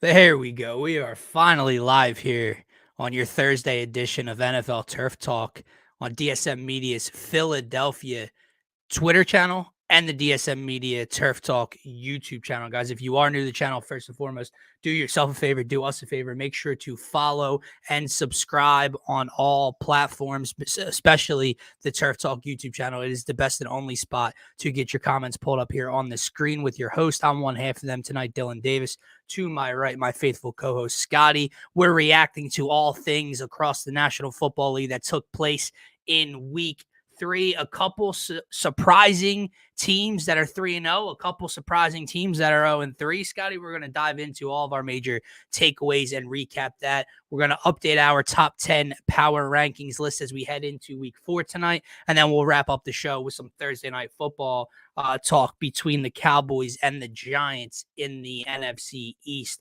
There we go. We are finally live here on your Thursday edition of NFL Turf Talk on DSM Media's Philadelphia Twitter channel and the DSM Media Turf Talk YouTube channel. Guys, if you are new to the channel, first and foremost, do yourself a favor, do us a favor. Make sure to follow and subscribe on all platforms, especially the Turf Talk YouTube channel. It is the best and only spot to get your comments pulled up here on the screen with your host. I'm one half of them tonight, Dylan Davis. To my right, my faithful co-host, Scotty. We're reacting to all things across the National Football League that took place in week 3, a couple surprising teams that are 3-0, a couple surprising teams that are 0-3. Scotty, we're going to dive into all of our major takeaways and recap that. We're going to update our top 10 power rankings list as we head into week 4 tonight, and then we'll wrap up the show with some Thursday night football talk between the Cowboys and the Giants in the NFC East,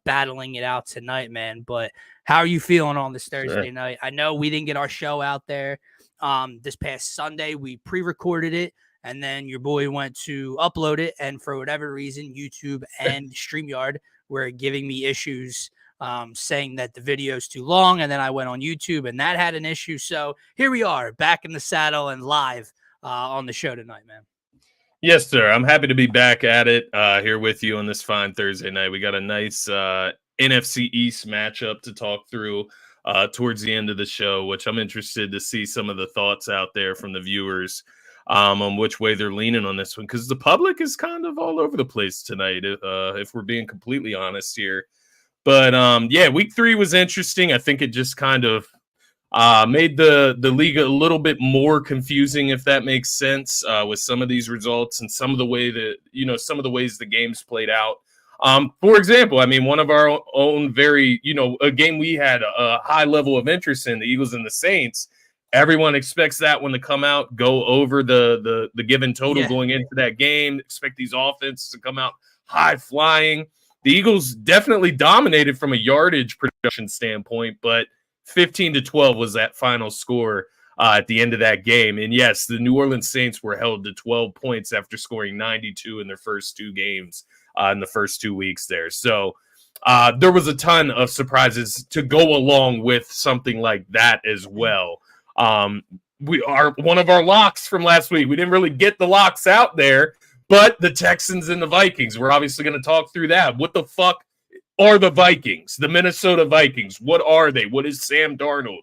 battling it out tonight, man. But how are you feeling on this Thursday night? I know we didn't get our show out there this past Sunday. We pre-recorded it, and then your boy went to upload it, and for whatever reason, YouTube and StreamYard were giving me issues, saying that the video's too long, and then I went on YouTube, and that had an issue. So here we are, back in the saddle and live on the show tonight, man. Yes, sir. I'm happy to be back at it here with you on this fine Thursday night. We got a nice NFC East matchup to talk through towards the end of the show, which I'm interested to see some of the thoughts out there from the viewers on which way they're leaning on this one, because the public is kind of all over the place tonight, if we're being completely honest here. But yeah, week 3 was interesting. I think it just kind of made the league a little bit more confusing, if that makes sense, with some of these results and some of the way that, some of the ways the games played out. For example, I mean, one of our own very, a game we had a high level of interest in, the Eagles and the Saints. Everyone expects that one to come out, go over the given total going into that game. Expect these offenses to come out high flying. The Eagles definitely dominated from a yardage production standpoint, but 15-12 was that final score at the end of that game. And yes, the New Orleans Saints were held to 12 points after scoring 92 in their first 2 games in the first 2 weeks there. So there was a ton of surprises to go along with something like that as well. We are one of our locks from last week. We didn't really get the locks out there, but the Texans and the Vikings, we're obviously going to talk through that. What the fuck are the Vikings, the Minnesota Vikings? What are they? What is Sam Darnold?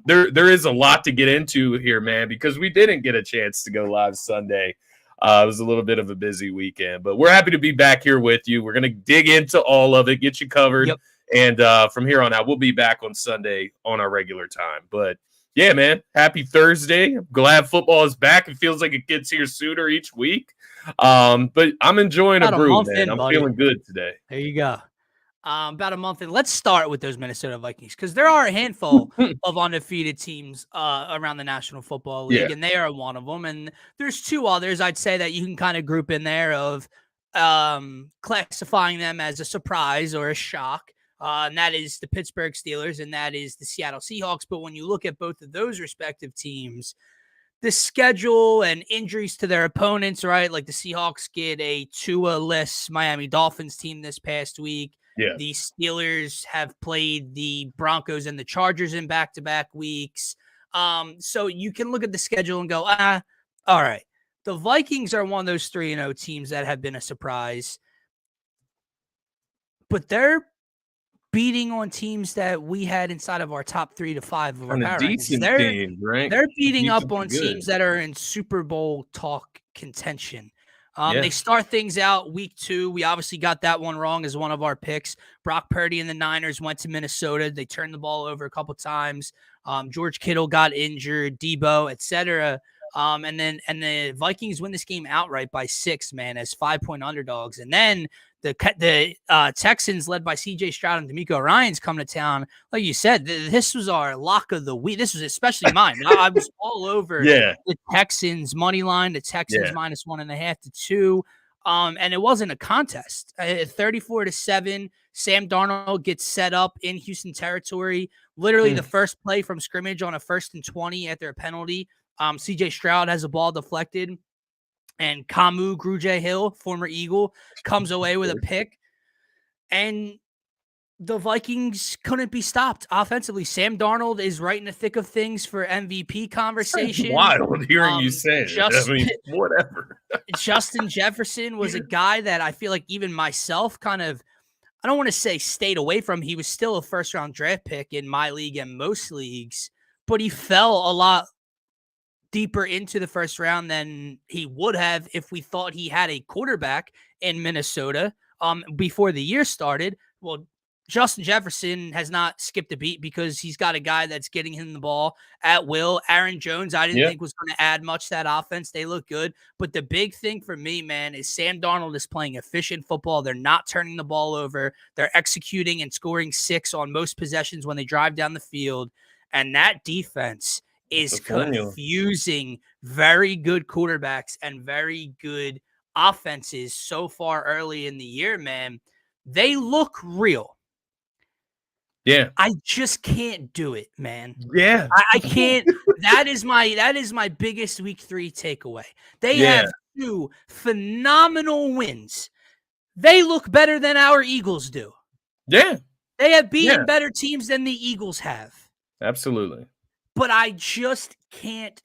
There is a lot to get into here, man, because we didn't get a chance to go live Sunday. It was a little bit of a busy weekend, but we're happy to be back here with you. We're going to dig into all of it, get you covered. Yep. And from here on out, we'll be back on Sunday on our regular time. But yeah, man, happy Thursday. I'm glad football is back. It feels like it gets here sooner each week. But I'm enjoying a brew, man. I'm feeling good today. There you go. About a month in. Let's start with those Minnesota Vikings, because there are a handful of undefeated teams around the National Football League, and they are one of them. And there's 2 others I'd say that you can kind of group in there of classifying them as a surprise or a shock. And that is the Pittsburgh Steelers and that is the Seattle Seahawks. But when you look at both of those respective teams, the schedule and injuries to their opponents, right? Like the Seahawks get a Tua-less Miami Dolphins team this past week. Yeah. The Steelers have played the Broncos and the Chargers in back-to-back weeks. So you can look at the schedule and go, all right. The Vikings are one of those 3-0 teams that have been a surprise. But they're beating on teams that we had inside of our top 3 to 5 of our power rankings. Team, right? They're beating up on teams that are in Super Bowl talk contention. They start things out week 2. We obviously got that one wrong as one of our picks. Brock Purdy and the Niners went to Minnesota. They turned the ball over a couple times. George Kittle got injured, Debo, etc. And the Vikings win this game outright by 6, man, as 5-point underdogs. And then the Texans, led by C.J. Stroud and D'Amico Ryans, come to town. Like you said, this was our lock of the week. This was especially mine. I was all over the Texans money line, the Texans minus 1.5 to 2. And it wasn't a contest. 34-7. Sam Darnold gets set up in Houston territory. Literally the first play from scrimmage on a 1st and 20 after a penalty. C.J. Stroud has a ball deflected. And Kamu Grugier-Hill, former Eagle, comes away with a pick. and the Vikings couldn't be stopped offensively. Sam Darnold is right in the thick of things for MVP conversation. It's wild hearing you say it. I mean, whatever. Justin Jefferson was a guy that I feel like even myself kind of, I don't want to say stayed away from. He was still a first-round draft pick in my league and most leagues, but he fell a lot deeper into the first round than he would have if we thought he had a quarterback in Minnesota before the year started. Well, Justin Jefferson has not skipped a beat because he's got a guy that's getting him the ball at will. Aaron Jones, I didn't think was going to add much to that offense. They look good. But the big thing for me, man, is Sam Darnold is playing efficient football. They're not turning the ball over. They're executing and scoring 6 on most possessions when they drive down the field. And that defense is confusing very good quarterbacks and very good offenses so far early in the year, man. They look real. Yeah. I just can't do it, man. Yeah. I can't. That is my biggest week 3 takeaway. They have 2 phenomenal wins. They look better than our Eagles do. Yeah. They have beaten better teams than the Eagles have. Absolutely. But I just can't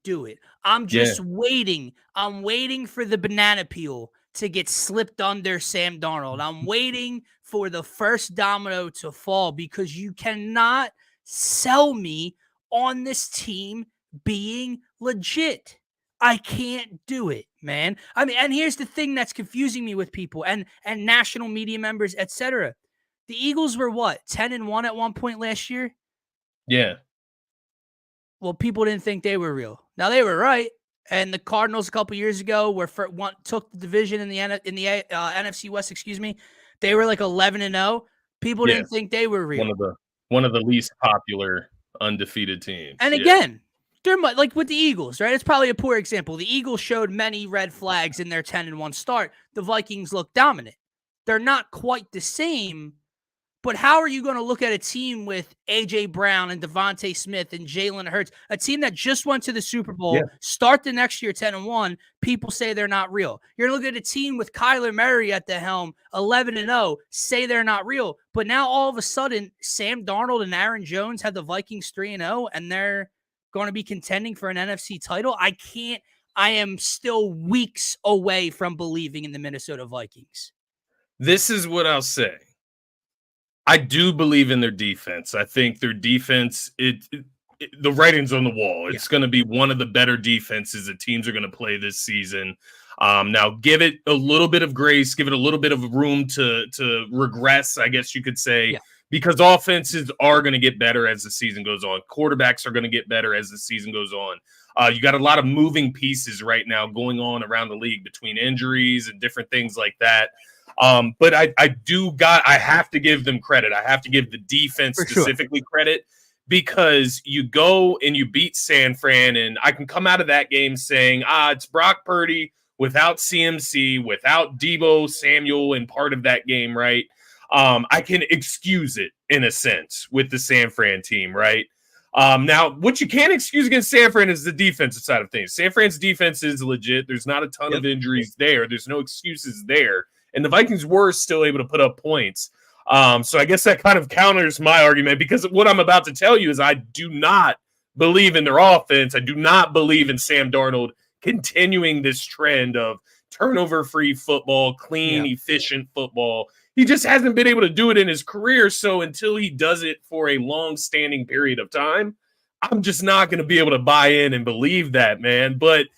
do it. I'm just waiting. I'm waiting for the banana peel to get slipped under Sam Darnold. I'm waiting for the first domino to fall because you cannot sell me on this team being legit. I can't do it, man. I mean, and here's the thing that's confusing me with people and national media members, etc. The Eagles were what, 10-1 at one point last year? Yeah. Well, people didn't think they were real. Now they were right. And the Cardinals a couple years ago took the division in the NFC West. Excuse me, they were like 11-0. People didn't think they were real. One of the least popular undefeated teams. And again, they're like with the Eagles, right? It's probably a poor example. The Eagles showed many red flags in their 10-1 start. The Vikings look dominant. They're not quite the same. But how are you going to look at a team with A.J. Brown and Devontae Smith and Jalen Hurts, a team that just went to the Super Bowl, start the next year 10-1, people say they're not real. You're going to look at a team with Kyler Murray at the helm, 11-0, say they're not real. But now all of a sudden, Sam Darnold and Aaron Jones have the Vikings 3-0, and they're going to be contending for an NFC title. I am still weeks away from believing in the Minnesota Vikings. This is what I'll say. I do believe in their defense. I think their defense, the writing's on the wall. It's going to be one of the better defenses that teams are going to play this season. Now, give it a little bit of grace, give it a little bit of room to regress, I guess you could say, because offenses are going to get better as the season goes on. Quarterbacks are going to get better as the season goes on. You got a lot of moving pieces right now going on around the league between injuries and different things like that. But I have to give them credit. I have to give the defense specifically credit because you go and you beat San Fran, and I can come out of that game saying, it's Brock Purdy without CMC, without Deebo Samuel in part of that game, right? I can excuse it in a sense with the San Fran team, right? Now, what you can't excuse against San Fran is the defensive side of things. San Fran's defense is legit. There's not a ton of injuries there. There's no excuses there. And the Vikings were still able to put up points. So I guess that kind of counters my argument because what I'm about to tell you is I do not believe in their offense. I do not believe in Sam Darnold continuing this trend of turnover-free football, clean, efficient football. He just hasn't been able to do it in his career. So until he does it for a long-standing period of time, I'm just not going to be able to buy in and believe that, man. But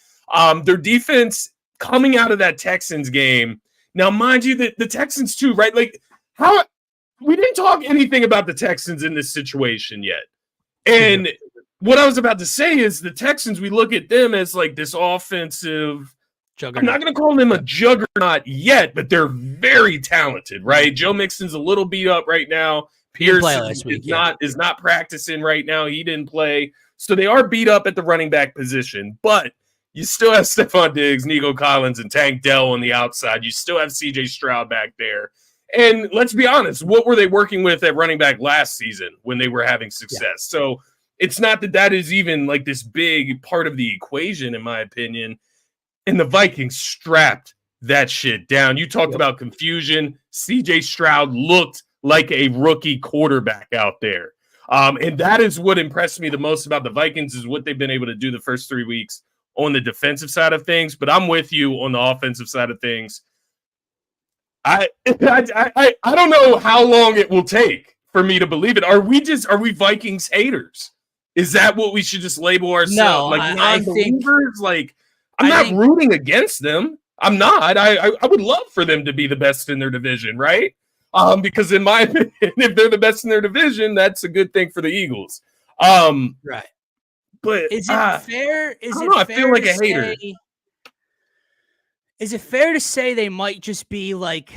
their defense coming out of that Texans game, now, mind you, the Texans too, right? Like, how we didn't talk anything about the Texans in this situation yet. And what I was about to say is the Texans, we look at them as like this offensive juggernaut. I'm not going to call them a juggernaut yet, but they're very talented, right? Joe Mixon's a little beat up right now. Pierce is not practicing right now. He didn't play. So they are beat up at the running back position, but you still have Stephon Diggs, Nico Collins, and Tank Dell on the outside. You still have C.J. Stroud back there. And let's be honest, what were they working with at running back last season when they were having success? So it's not that is even like this big part of the equation, in my opinion. And the Vikings strapped that shit down. You talked about confusion. CJ Stroud looked like a rookie quarterback out there. And that is what impressed me the most about the Vikings is what they've been able to do the first 3 weeks on the defensive side of things. But I'm with you on the offensive side of things. I don't know how long it will take for me to believe it. Are we Vikings haters? Is that what we should just label ourselves? No, like non-believers? I'm not rooting against them. I'm not. I would love for them to be the best in their division, right? Because in my opinion, if they're the best in their division, that's a good thing for the Eagles. Right. But is it fair? I feel like a hater. Is it fair to say they might just be like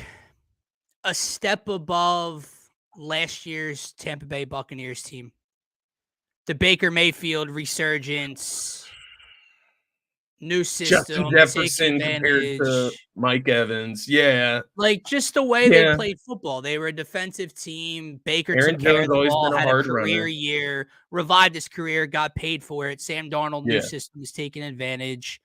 a step above last year's Tampa Bay Buccaneers team? The Baker Mayfield resurgence, new system, Justin Jefferson compared to Mike Evans. Yeah. Like just the way they played football. They were a defensive team. Baker took care of the ball, had a career year, revived his career, got paid for it. Sam Darnold, new system is taking advantage.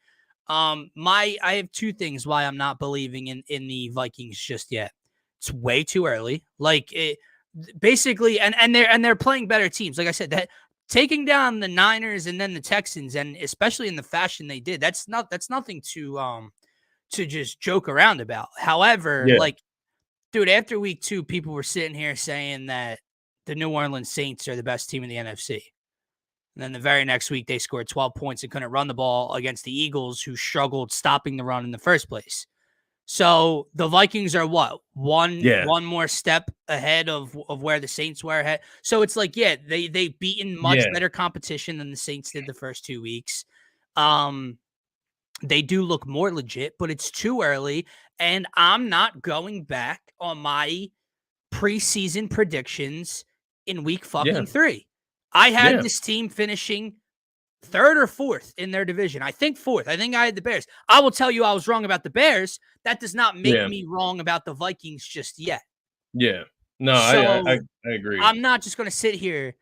I have two things why I'm not believing in the Vikings just yet. It's way too early. Like it basically, and they're playing better teams. Like I said, that taking down the Niners and then the Texans, and especially in the fashion they did, that's nothing to just joke around about. However, like, dude, after week 2, people were sitting here saying that the New Orleans Saints are the best team in the NFC. And then the very next week, they scored 12 points and couldn't run the ball against the Eagles, who struggled stopping the run in the first place. So the Vikings are what? One more step ahead of where the Saints were ahead. So it's like, they've beaten much better competition than the Saints did the first 2 weeks. They do look more legit, but it's too early. And I'm not going back on my preseason predictions in week 3. I had this team finishing 3rd or 4th in their division. I think 4th. I think I had the Bears. I will tell you I was wrong about the Bears. That does not make me wrong about the Vikings just yet. Yeah. No, so I agree. I'm not just going to sit here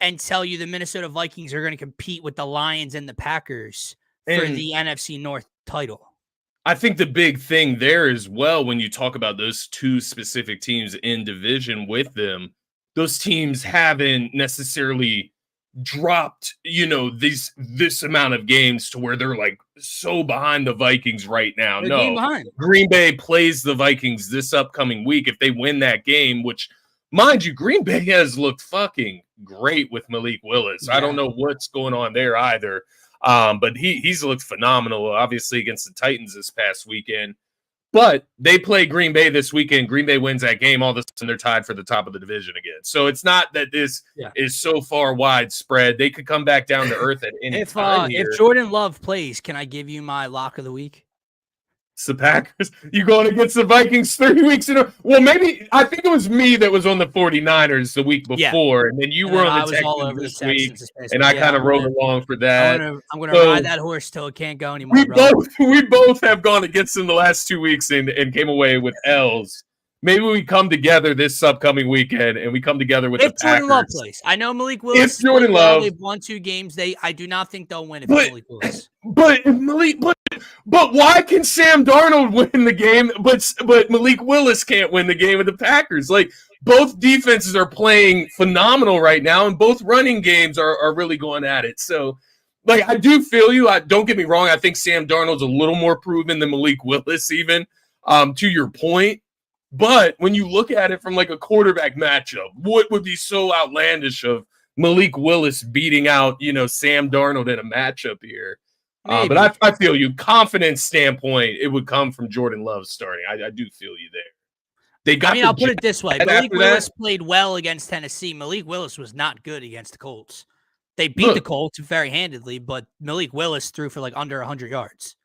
and tell you the Minnesota Vikings are going to compete with the Lions and the Packers for the NFC North title. I think the big thing there as well, when you talk about those two specific teams in division with them, those teams haven't necessarily dropped, this amount of games to where they're like so behind the Vikings right now. Green Bay plays the Vikings this upcoming week. If they win that game, which, mind you, Green Bay has looked fucking great with Malik Willis. I don't know what's going on there either. But he's looked phenomenal, obviously, against the Titans this past weekend. But they play Green Bay this weekend. Green Bay wins that game. All of a sudden, they're tied for the top of the division again. So it's not that this is so far widespread. They could come back down to earth at any time. If Jordan Love plays, can I give you my lock of the week? It's the Packers. You going against the Vikings 3 weeks in a row? Well, maybe I think it was me that was on the 49ers the week before, and then you were on the Texans this week, and I kind of rode along for that. I'm going to ride that horse till it can't go anymore. We both have gone against them the last 2 weeks and came away with L's. Maybe we come together this upcoming weekend, and we come together with the Packers. If Jordan Love plays. I know Malik Willis. If Jordan Love. They've won 2 games. I do not think they'll win if Malik Willis. But why can Sam Darnold win the game, but Malik Willis can't win the game with the Packers? Like, both defenses are playing phenomenal right now, and both running games are really going at it. So, like, I do feel you. Don't get me wrong. I think Sam Darnold's a little more proven than Malik Willis, even, to your point. But when you look at it from, like, a quarterback matchup, what would be so outlandish of Malik Willis beating out, Sam Darnold in a matchup here? But I feel you. Confidence standpoint, it would come from Jordan Love starting. I do feel you there. I'll put it this way. Malik Willis played well against Tennessee. Malik Willis was not good against the Colts. They beat the Colts very handedly, but Malik Willis threw for like under 100 yards.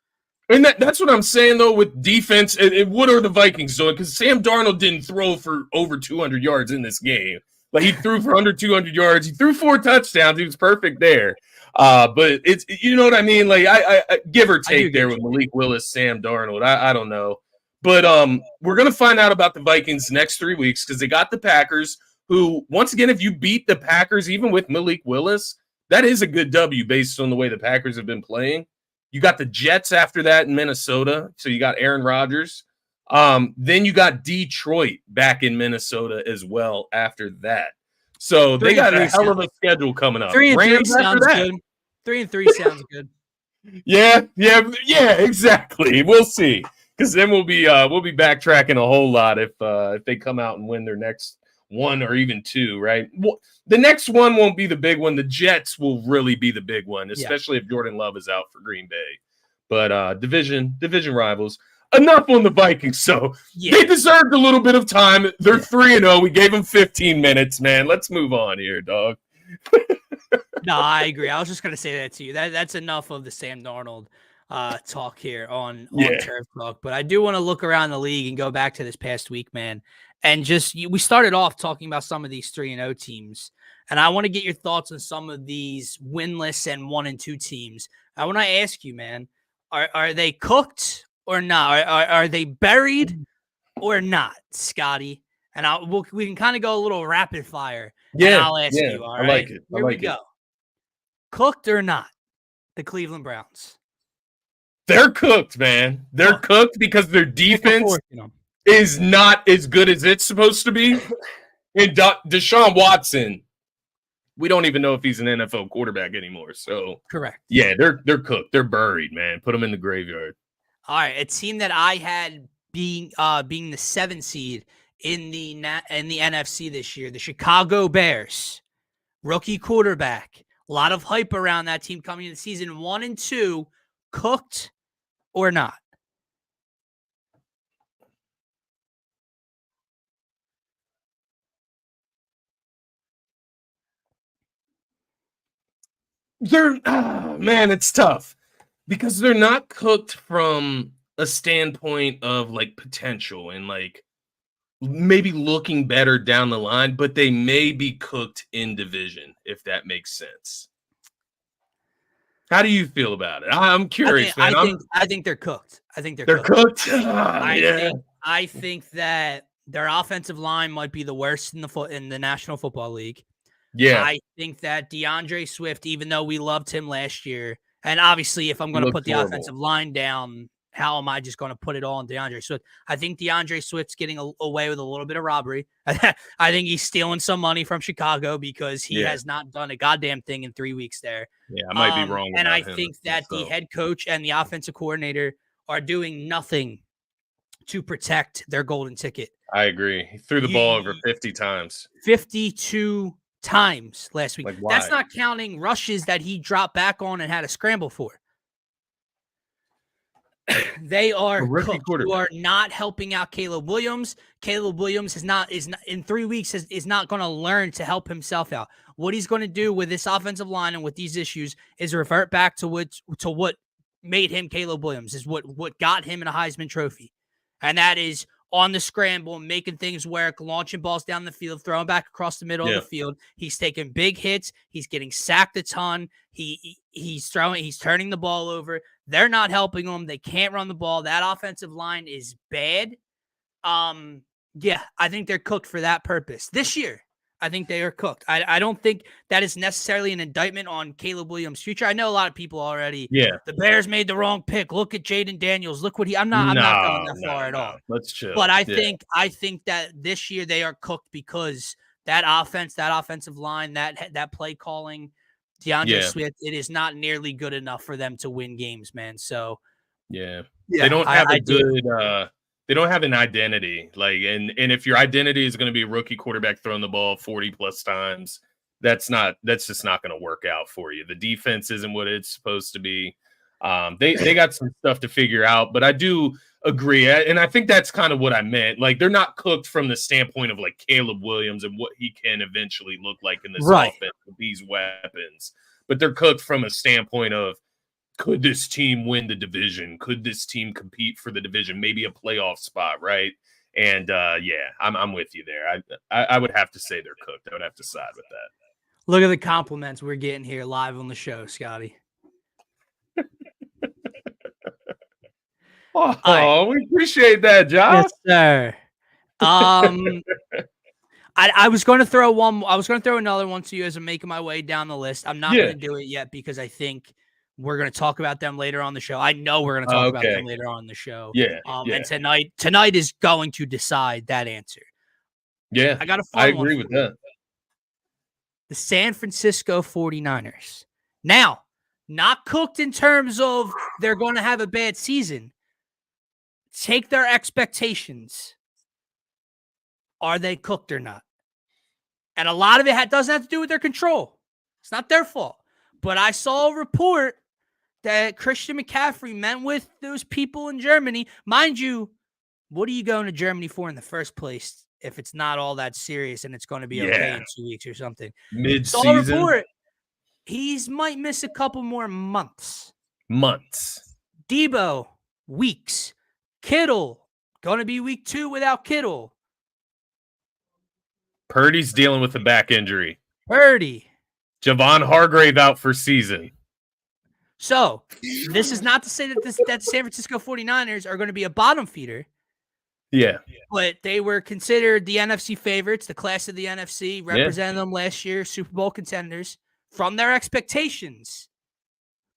And that's what I'm saying, though, with defense. And what are the Vikings doing? Because Sam Darnold didn't throw for over 200 yards in this game. Like, he threw for under 200 yards. He threw 4 touchdowns. He was perfect there. But it's, you know what I mean? Like, I give or take there with Malik Willis, Sam Darnold. I don't know. But we're going to find out about the Vikings next 3 weeks because they got the Packers, who, once again, if you beat the Packers, even with Malik Willis, that is a good W based on the way the Packers have been playing. You got the Jets after that in Minnesota. So you got Aaron Rodgers. Then you got Detroit back in Minnesota as well after that. So they got a hell of a schedule coming up. 3-3 sounds good. 3-3 sounds good. Yeah, exactly. We'll see. Because then we'll be backtracking a whole lot if they come out and win their next one or even two, right? Well, the next one won't be the big one. The Jets will really be the big one, especially if Jordan Love is out for Green Bay. But division rivals. Enough on the Vikings. So they deserved a little bit of time. They're 3-0. We gave them 15 minutes, man. Let's move on here, dog. No, I agree. I was just going to say that to you. That's enough of the Sam Darnold talk here on Turf Talk. But I do want to look around the league and go back to this past week, man. And we started off talking about some of these 3-0 teams. And I want to get your thoughts on some of these winless and 1-2 teams. I want to ask you, man, are they cooked or not? Are they buried or not, Scotty? And we can kind of go a little rapid fire. Yeah, and I'll ask you. All right, I like it. Here we go. Cooked or not, the Cleveland Browns? They're cooked, man. They're cooked because their defense is not as good as it's supposed to be. And Deshaun Watson, we don't even know if he's an NFL quarterback anymore. So correct. Yeah, they're cooked. They're buried, man. Put them in the graveyard. All right, a team that I had being the 7th seed in the NFC this year, the Chicago Bears, rookie quarterback. A lot of hype around that team coming into the season. 1-2, cooked or not? Man, it's tough because they're not cooked from a standpoint of like potential and like maybe looking better down the line, but they may be cooked in division, if that makes sense. How do you feel about it? I'm curious, man. I think they're cooked. I think they're cooked. I think that their offensive line might be the worst in the National Football League. Yeah. I think that DeAndre Swift, even though we loved him last year, and obviously if I'm going to put the offensive line down, how am I just going to put it all on DeAndre Swift? I think DeAndre Swift's getting away with a little bit of robbery. I think he's stealing some money from Chicago because he has not done a goddamn thing in 3 weeks there. Yeah, I might be wrong. And I think that the head coach and the offensive coordinator are doing nothing to protect their golden ticket. I agree. He threw the ball over 50 times. 52 times last week. That's not counting rushes that he dropped back on and had a scramble for. They are cooked. You are not helping out Caleb Williams. Caleb Williams is not in 3 weeks is not going to learn to help himself out. What he's going to do with this offensive line and with these issues is revert back to what made him Caleb Williams, is what got him in a Heisman Trophy. And that is on the scramble, making things work, launching balls down the field, throwing back across the middle of the field. He's taking big hits. He's getting sacked a ton. He's turning the ball over. They're not helping him. They can't run the ball. That offensive line is bad. I think they're cooked for that purpose. This year, I think they are cooked. I don't think that is necessarily an indictment on Caleb Williams' future. I know a lot of people already. Yeah. The Bears made the wrong pick. Look at Jaden Daniels. Look what I'm not going that far at all. Let's chill. But I think that this year they are cooked because that offensive line, that play calling, DeAndre Swift, it is not nearly good enough for them to win games, man. So they don't have they don't have an identity. Like, and if your identity is going to be a rookie quarterback throwing the ball 40 plus times, that's just not going to work out for you. The defense isn't what it's supposed to be. They got some stuff to figure out, but I do agree. And I think that's kind of what I meant. Like, they're not cooked from the standpoint of like Caleb Williams and what he can eventually look like in this offense with these weapons, but they're cooked from a standpoint of, could this team win the division? Could this team compete for the division? Maybe a playoff spot, right? And I'm with you there. I would have to say they're cooked. I would have to side with that. Look at the compliments we're getting here live on the show, Scotty. We appreciate that, Josh. Yes, sir. I was going to throw one. I was going to throw another one to you as I'm making my way down the list. I'm not going to do it yet because I think We're going to talk about them later on the show. I know we're going to talk about them later on the show. And tonight is going to decide that answer. Yeah, I got a fun one. I agree with that. The San Francisco 49ers. Now, not cooked in terms of they're going to have a bad season. Take their expectations. Are they cooked or not? And a lot of it doesn't have to do with their control. It's not their fault. But I saw a report that Christian McCaffrey met with those people in Germany. Mind you, what are you going to Germany for in the first place if it's not all that serious and it's going to be okay in 2 weeks or something? Mid-season. Saw a report. He might miss a couple more months. Debo, weeks. Kittle, going to be week 2 without Kittle. Purdy's dealing with a back injury. Javon Hargrave out for season. So, this is not to say that San Francisco 49ers are going to be a bottom feeder. Yeah. But they were considered the NFC favorites, the class of the NFC, represented them last year, Super Bowl contenders. From their expectations,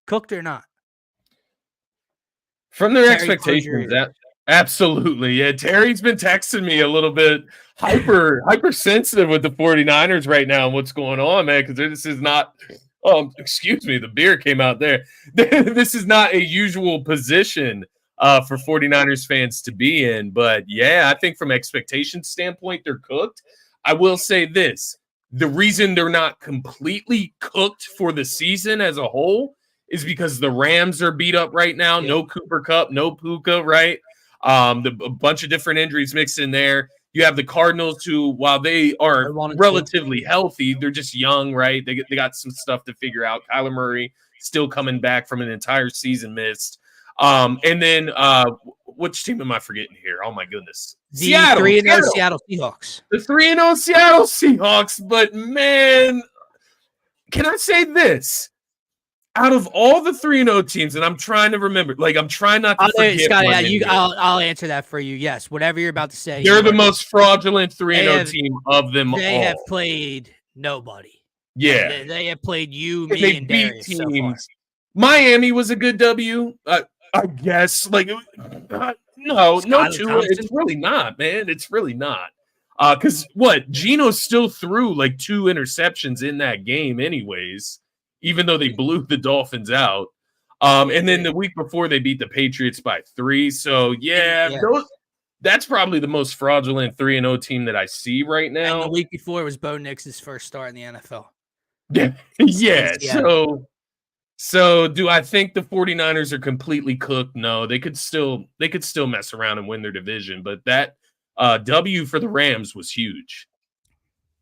cooked or not? From their expectations, absolutely. Yeah, Terry's been texting me a little bit hypersensitive with the 49ers right now and what's going on, man, because this is not excuse me, the beer came out there. This is not a usual position for 49ers fans to be in. But yeah, I think from expectation standpoint, they're cooked. I will say this. The reason they're not completely cooked for the season as a whole is because the Rams are beat up right now. Yeah. No Cooper Kupp, no Puka, right? A bunch of different injuries mixed in there. You have the Cardinals who, while they are relatively healthy, they're just young, right? They got some stuff to figure out. Kyler Murray still coming back from an entire season missed. And then which team am I forgetting here? Oh, my goodness. The 3-0 Seattle Seahawks. The 3-0 Seattle Seahawks. But, man, can I say this? Out of all the 3-0 teams, and I'm trying to remember, I'm trying not to forget. Scotty, I'll answer that for you. Yes, whatever you're about to say. They're the most fraudulent 3-0 team of them all. They have played nobody. Yeah. They have played you, me, and Darius so far. Miami was a good W, I guess. No Tua. It's really not, man. It's really not. Because Geno still threw 2 interceptions in that game anyways, even though they blew the Dolphins out. And then the week before they beat the Patriots by 3. So, that's probably the most fraudulent 3-0 team that I see right now. And the week before was Bo Nix's first start in the NFL. Yeah. So do I think the 49ers are completely cooked? No, they could still mess around and win their division. But that W for the Rams was huge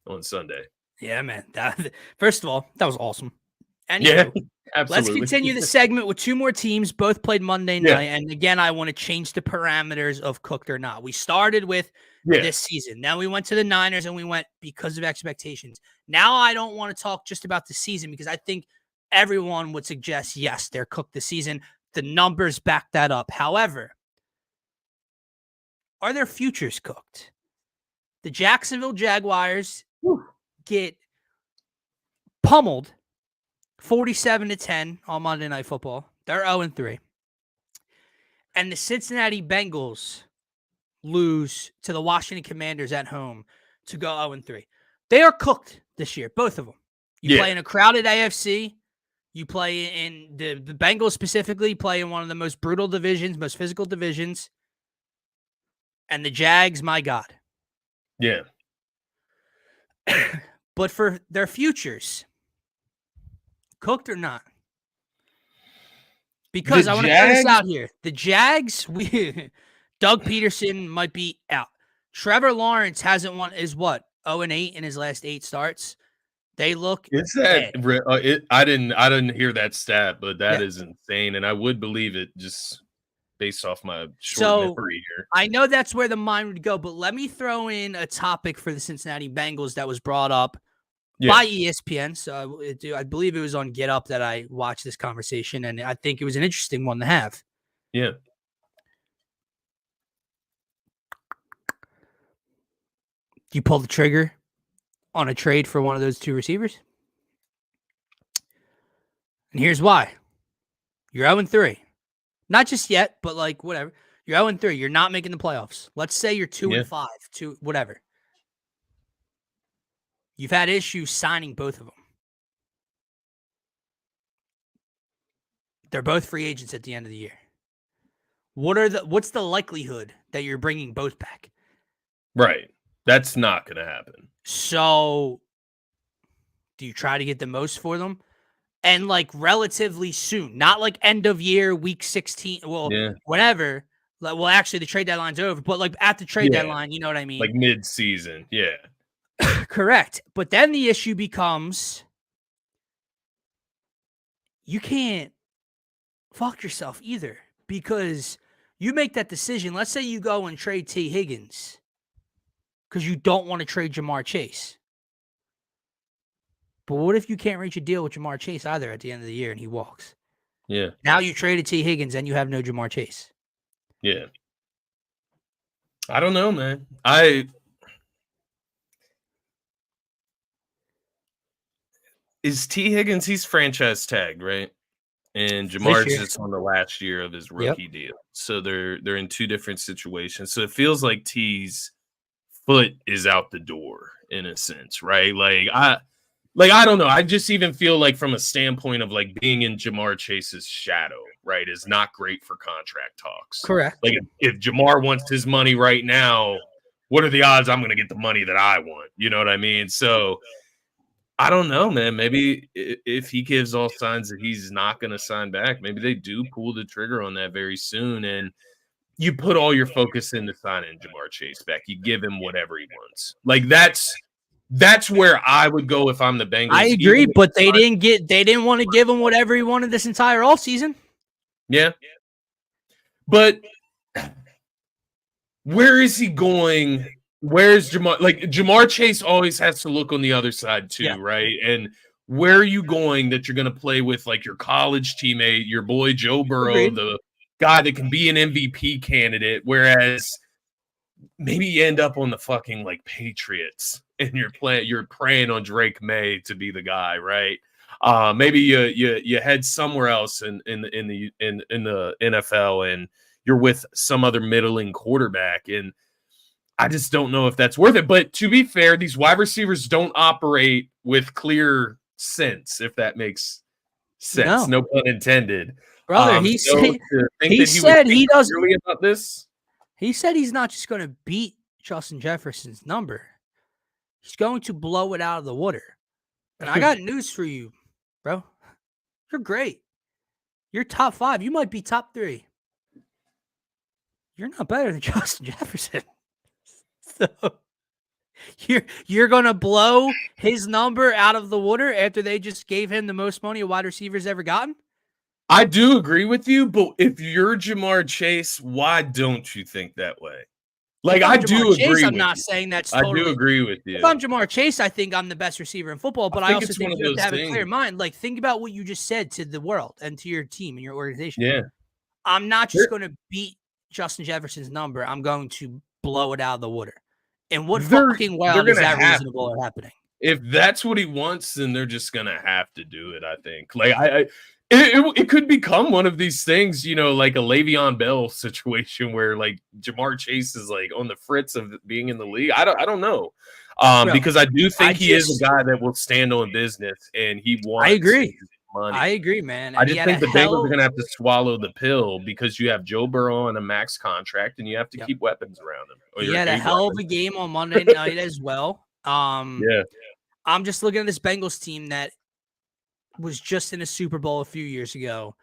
on Sunday. Yeah, man. First of all, that was awesome. Anyway, absolutely. Let's continue the segment with 2 more teams. Both played Monday night. And again, I want to change the parameters of cooked or not. We started with this season. Now we went to the Niners and we went because of expectations. Now I don't want to talk just about the season because I think everyone would suggest, yes, they're cooked this season. The numbers back that up. However, are their futures cooked? The Jacksonville Jaguars get pummeled 47-10 on Monday Night Football. They're 0-3. And the Cincinnati Bengals lose to the Washington Commanders at home to go 0-3. They are cooked this year, both of them. You play in a crowded AFC. You play in the Bengals specifically play in one of the most brutal divisions, most physical divisions. And the Jags, my God. Yeah. But for their futures, cooked or not? Because I want to throw this out here. The Jags, Doug Peterson might be out. Trevor Lawrence hasn't won, is what, 0-8 in his last 8 starts. They look. Is that? I didn't hear that stat, but that is insane, and I would believe it just based off my short memory here. I know that's where the mind would go, but let me throw in a topic for the Cincinnati Bengals that was brought up by ESPN. So I believe it was on Get Up that I watched this conversation, and I think it was an interesting one to have. Yeah. Do you pull the trigger on a trade for one of those 2 receivers? And here's why. You're 0-3. Not just yet, but like whatever. You're 0-3. You're not making the playoffs. Let's say you're 2-5, whatever. You've had issues signing both of them. They're both free agents at the end of the year. What's the likelihood that you're bringing both back? Right. That's not going to happen. So do you try to get the most for them? And like relatively soon, not like end of year, week 16. Well, whenever. Well, actually, the trade deadline's over, but like at the trade deadline, you know what I mean? Like mid-season. Yeah. Correct. But then the issue becomes you can't fuck yourself either because you make that decision. Let's say you go and trade T. Higgins because you don't want to trade Jamar Chase. But what if you can't reach a deal with Jamar Chase either at the end of the year and he walks? Yeah. Now you traded T. Higgins and you have no Jamar Chase. Yeah. I don't know, man. Is T. Higgins, he's franchise tagged, right? And Jamar's just on the last year of his rookie deal. So they're in two different situations. So it feels like T's foot is out the door in a sense, right? I don't know. I just even feel like from a standpoint of like being in Jamar Chase's shadow, right, is not great for contract talks. Correct. Like if Jamar wants his money right now, what are the odds I'm going to get the money that I want? You know what I mean? So I don't know, man. Maybe if he gives all signs that he's not going to sign back, maybe they do pull the trigger on that very soon. And you put all your focus into signing Jamar Chase back. You give him whatever he wants. Like that's where I would go if I'm the Bengals. I agree, but they didn't want to give him whatever he wanted this entire offseason. Yeah. But where is he going? Where's Jamar? Like Jamar Chase always has to look on the other side too, right? And where are you going that you're going to play with like your college teammate, your boy Joe Burrow, the guy that can be an MVP candidate, whereas maybe you end up on the fucking like Patriots and you're praying on Drake May to be the guy, right? Maybe you head somewhere else in the NFL and you're with some other middling quarterback, and I just don't know if that's worth it. But to be fair, these wide receivers don't operate with clear sense, if that makes sense. No pun intended. Brother, he said he doesn't about this. He said he's not just going to beat Justin Jefferson's number. He's going to blow it out of the water. And I got news for you, bro. You're great. You're top 5. You might be top 3. You're not better than Justin Jefferson. So you're going to blow his number out of the water after they just gave him the most money a wide receiver's ever gotten? I do agree with you, but if you're Jamar Chase, why don't you think that way? Like, I do agree. I'm not saying that's totally. I do agree with you. If I'm Jamar Chase, I think I'm the best receiver in football, but I also think you have to have a clear mind. Like, think about what you just said to the world and to your team and your organization. Yeah. I'm not just going to beat Justin Jefferson's number. I'm going to blow it out of the water. And what fucking well is that reasonable or happening? If that's what he wants, then they're just going to have to do it, I think. Like, it could become one of these things, you know, like a Le'Veon Bell situation where like Jamar Chase is like on the fritz of being in the league. I don't know. Because I do think he is a guy that will stand on business and he wants money. I agree, man. I just think the Bengals are going to have to swallow the pill because you have Joe Burrow on a max contract and you have to keep weapons around him. He had a hell of a game on Monday night as well. I'm just looking at this Bengals team that was just in a Super Bowl a few years ago,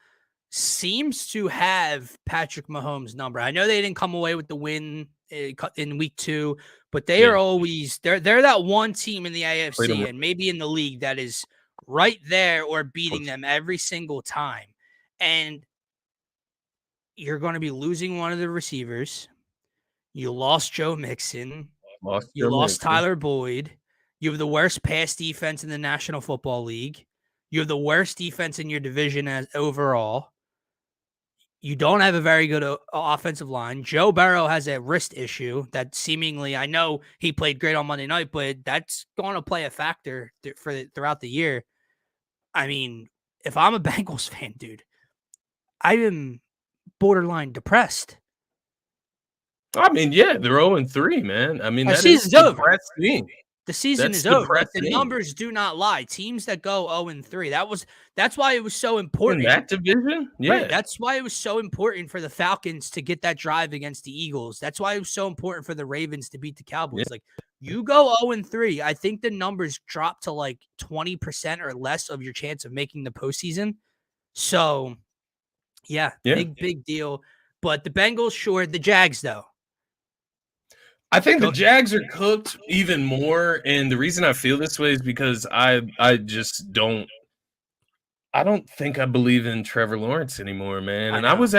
seems to have Patrick Mahomes' number. I know they didn't come away with the win in week 2, but they are always they're that one team in the AFC and maybe in the league that is right there or beating them every single time. And you're going to be losing one of the receivers. You lost Joe Mixon. You lost Tyler Boyd. You have the worst pass defense in the National Football League. You have the worst defense in your division overall. You don't have a very good offensive line. Joe Burrow has a wrist issue that seemingly, I know he played great on Monday night, but that's going to play a factor throughout the year. I mean, if I'm a Bengals fan, dude, I am borderline depressed. I mean, yeah, they're 0-3, man. I mean, Our that is season's over. depressing. The season That's is over. Like, the depressing. numbers do not lie. Teams that go 0-3, that's why it was so In important. that division? Right. Yeah. That's why it was so important for the Falcons to get that drive against the Eagles. That's why it was so important for the Ravens to beat the Yeah. Cowboys. Like, you go 0-3, I think the numbers drop to like 20% or less of your chance of making the postseason. So, yeah, Yeah. big deal. But the Bengals, sure. The Jags, though. I think the Go- Jags are cooked even more, and the reason I feel this way is because I just don't think I believe in Trevor Lawrence anymore, man. I And I know. was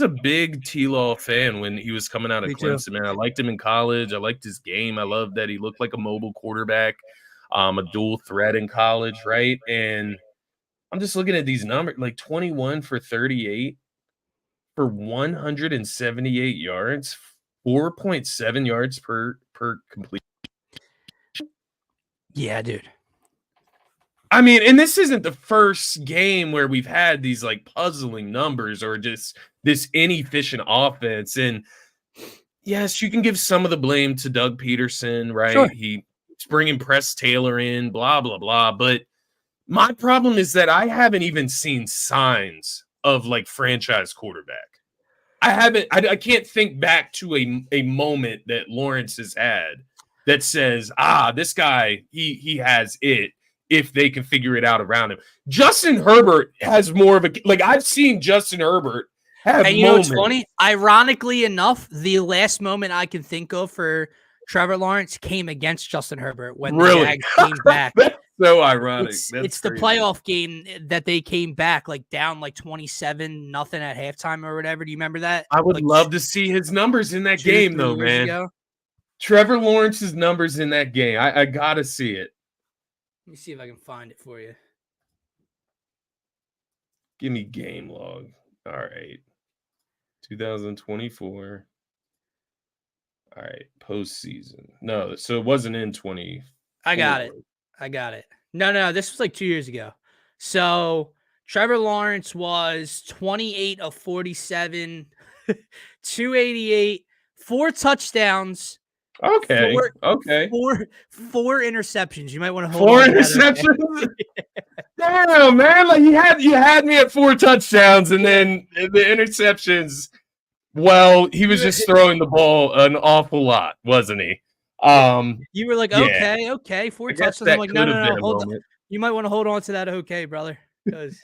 a big T-Law fan when he was coming out of Me too. Clemson, man. I liked him in college. I liked his game. I loved that he looked like a mobile quarterback, a dual threat in college, right? And I'm just looking at these numbers, like 21 for 38 for 178 yards, 4.7 yards per complete. Yeah, dude. I mean, and this isn't the first game where we've had these like puzzling numbers or just this inefficient offense. And yes, you can give some of the blame to Doug Peterson, Sure. right? He's bringing Press Taylor in, blah, blah, blah. But my problem is that I haven't even seen signs of like franchise quarterback. I can't think back to a moment that Lawrence has had that says, this guy, he has it if they can figure it out around him. Justin Herbert has more of a, like, I've seen Justin Herbert have And you know moments. what's funny? Ironically enough, the last moment I can think of for Trevor Lawrence came against Justin Herbert when the Really? Jags came back. That's so ironic. It's the playoff game that they came back like down like 27-0 at halftime or whatever. Do you remember that? I would like love to see his numbers in that 2, game, 3 though, years man. ago. Trevor Lawrence's numbers in that game. I gotta see it. Let me see if I can find it for you. Give me game log. All right. 2024. All right. Postseason. No, so it wasn't in 20. I got it. No, this was like 2 years ago. So Trevor Lawrence was 28 of 47, 288, 4 touchdowns. Okay. Four interceptions. You might want to hold 4 on. interceptions. Damn, man! Like you had me at 4 touchdowns, and then the interceptions. Well, he was just throwing the ball an awful lot, wasn't he? You were like, yeah. okay, 4 I guess touchdowns. that I'm like, could have no, been a hold on. moment. You might want to hold on to that, okay, brother, because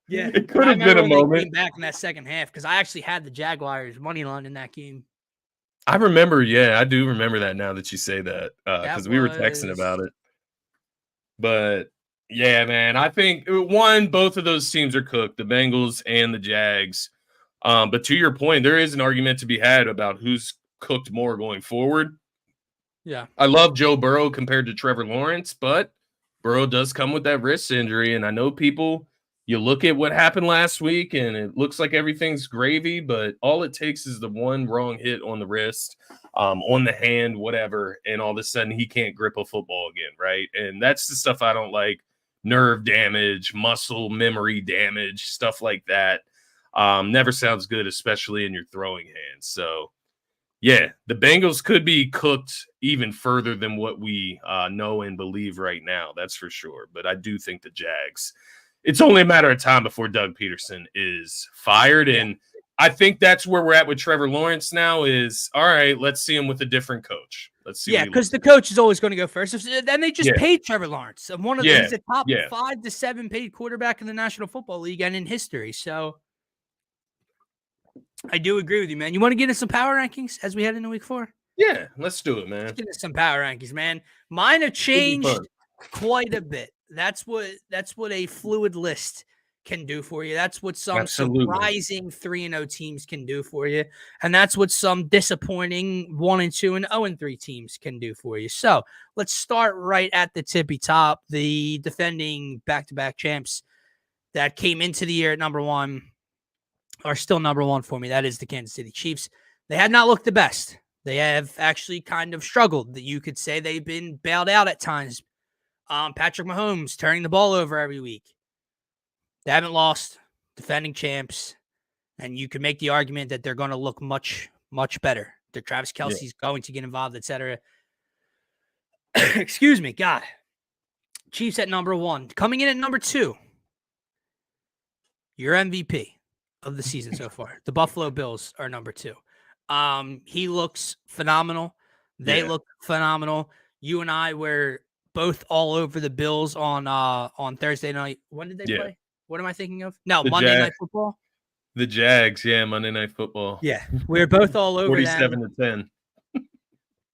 yeah, It could have been a when they moment. came back in that second half because I actually had the Jaguars money line in that game. I remember, yeah, I do remember that now that you say that because we were texting about it. But yeah, man, I think both of those teams are cooked, the Bengals and the Jags. But to your point, there is an argument to be had about who's cooked more going forward. Yeah. I love Joe Burrow compared to Trevor Lawrence, but Burrow does come with that wrist injury. And I know people, you look at what happened last week and it looks like everything's gravy, but all it takes is the one wrong hit on the wrist, on the hand, whatever. And all of a sudden he can't grip a football again, right? And that's the stuff I don't like. Nerve damage, muscle memory damage, stuff like that. Never sounds good, especially in your throwing hands. So, yeah, the Bengals could be cooked even further than what we know and believe right now. That's for sure. But I do think the Jags, it's only a matter of time before Doug Peterson is fired. And I think that's where we're at with Trevor Lawrence now is, all right, let's see him with a different coach. Let's see. Yeah, because the coach is always going to go first. Then they just Yeah. paid Trevor Lawrence. He's a top 5 to 7 paid quarterback in the National Football League and in history. So I do agree with you, man. You want to get into some power rankings as we head into week 4? Yeah, let's do it, man. Let's get into some power rankings, man. Mine have changed quite a bit. That's what a fluid list can do for you. That's what some surprising 3-0 teams can do for you. And that's what some disappointing 1-2 and 0-3 teams can do for you. So let's start right at the tippy top. The defending back-to-back champs that came into the year at number 1 are still number 1 for me. That is the Kansas City Chiefs. They had not looked the best. They have actually kind of struggled. That you could say they've been bailed out at times. Patrick Mahomes turning the ball over every week. They haven't lost, defending champs, and you can make the argument that they're going to look much, much better. That Travis Kelce's going to get involved, etc. Excuse me, God. Chiefs at number 1. Coming in at number 2, your MVP of the season so far. The Buffalo Bills are number 2. He looks phenomenal. They look phenomenal. You and I were both all over the Bills on Thursday night. When did they play? What am I thinking of? No, Monday Night Football. The Jags, Monday Night Football. Yeah, we were both all over 47-10.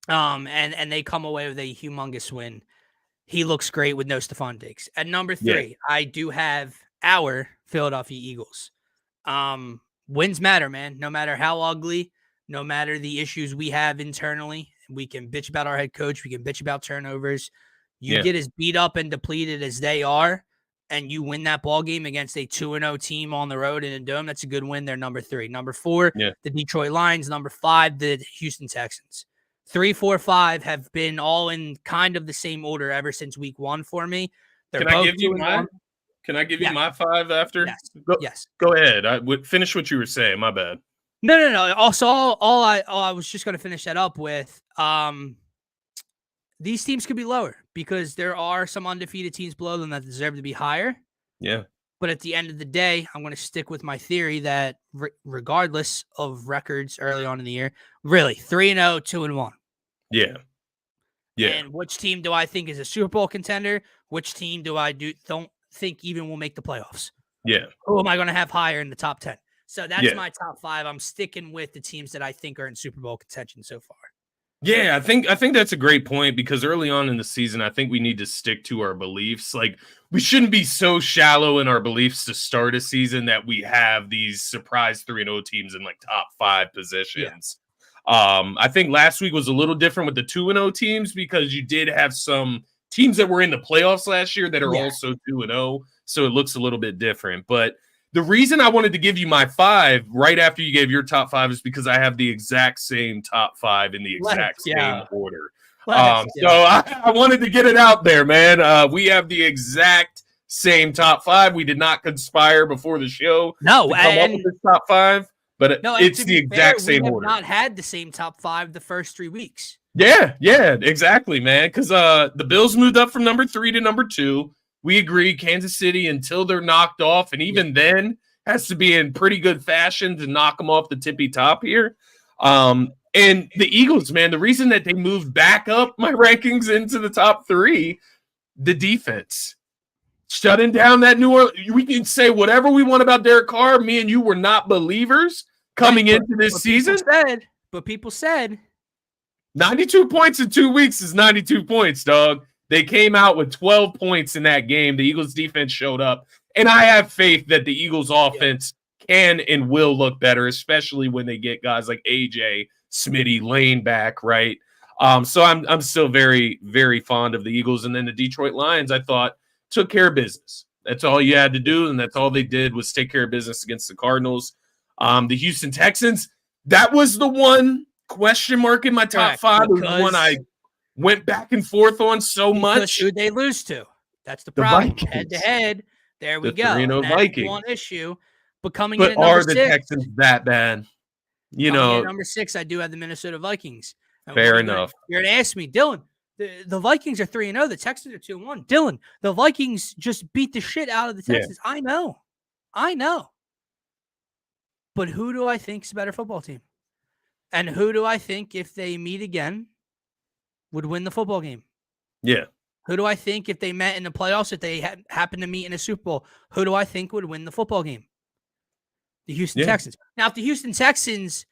And they come away with a humongous win. He looks great with no Stephon Diggs. At number 3, I do have our Philadelphia Eagles. Wins matter, man. No matter how ugly, no matter the issues we have internally, we can bitch about our head coach. We can bitch about turnovers. You get as beat up and depleted as they are, and you win that ball game against a 2-0 team on the road in a dome. That's a good win. They're number 3. Number 4, the Detroit Lions. Number 5, the Houston Texans. 3, 4, 5 have been all in kind of the same order ever since week 1 for me. Can I give you my 5 after? Yes. Go ahead. I would finish what you were saying. My bad. No. Also, all I was just going to finish that up with. These teams could be lower because there are some undefeated teams below them that deserve to be higher. Yeah. But at the end of the day, I'm going to stick with my theory that regardless of records early on in the year, really 3-0, 2-1. Yeah. And which team do I think is a Super Bowl contender? Which team don't think even will make the playoffs? Yeah. Who am I going to have higher in the top 10? So that's my top 5. I'm sticking with the teams that I think are in Super Bowl contention so far. Yeah, I think that's a great point because early on in the season, I think we need to stick to our beliefs. Like, we shouldn't be so shallow in our beliefs to start a season that we have these surprise 3-0 teams in like top 5 positions. I think last week was a little different with the 2-0 teams because you did have some teams that were in the playoffs last year that are also 2-0, so it looks a little bit different. But the reason I wanted to give you my 5 right after you gave your top 5 is because I have the exact same top 5 in the exact same order. So I wanted to get it out there, man. We have the exact same top 5. We did not conspire before the show to come up with this top 5, but it's the exact same order. We have not had the same top 5 the first 3 weeks. Yeah, exactly, man. Because the Bills moved up from number 3 to number 2. We agree Kansas City until they're knocked off, and even then has to be in pretty good fashion to knock them off the tippy top here. And the Eagles, man, the reason that they moved back up my rankings into the top 3, the defense. Shutting down that New Orleans. We can say whatever we want about Derek Carr. Me and you were not believers coming into this season. But people said 92 points in 2 weeks is 92 points, dog. They came out with 12 points in that game. The Eagles defense showed up. And I have faith that the Eagles offense can and will look better, especially when they get guys like AJ, Smitty, Lane back, right? So I'm still very, very fond of the Eagles. And then the Detroit Lions, I thought, took care of business. That's all you had to do, and that's all they did was take care of business against the Cardinals. The Houston Texans, that was the one question mark in my top 5. It was the one I went back and forth on so much. Who'd they lose to? That's the problem. Head-to-head, there we go. 3-0 Vikings. One issue. But coming in at are number the 6, Texans that bad? You know, number 6, I do have the Minnesota Vikings. Fair enough. You're going to ask me, Dylan, the Vikings are 3-0. The Texans are 2-1. Dylan, the Vikings just beat the shit out of the Texans. Yeah. I know. But who do I think is a better football team? And who do I think, if they meet again, would win the football game? Yeah. Who do I think, if they met in the playoffs, if they happen to meet in a Super Bowl, who do I think would win the football game? The Houston Texans. Now, if the Houston Texans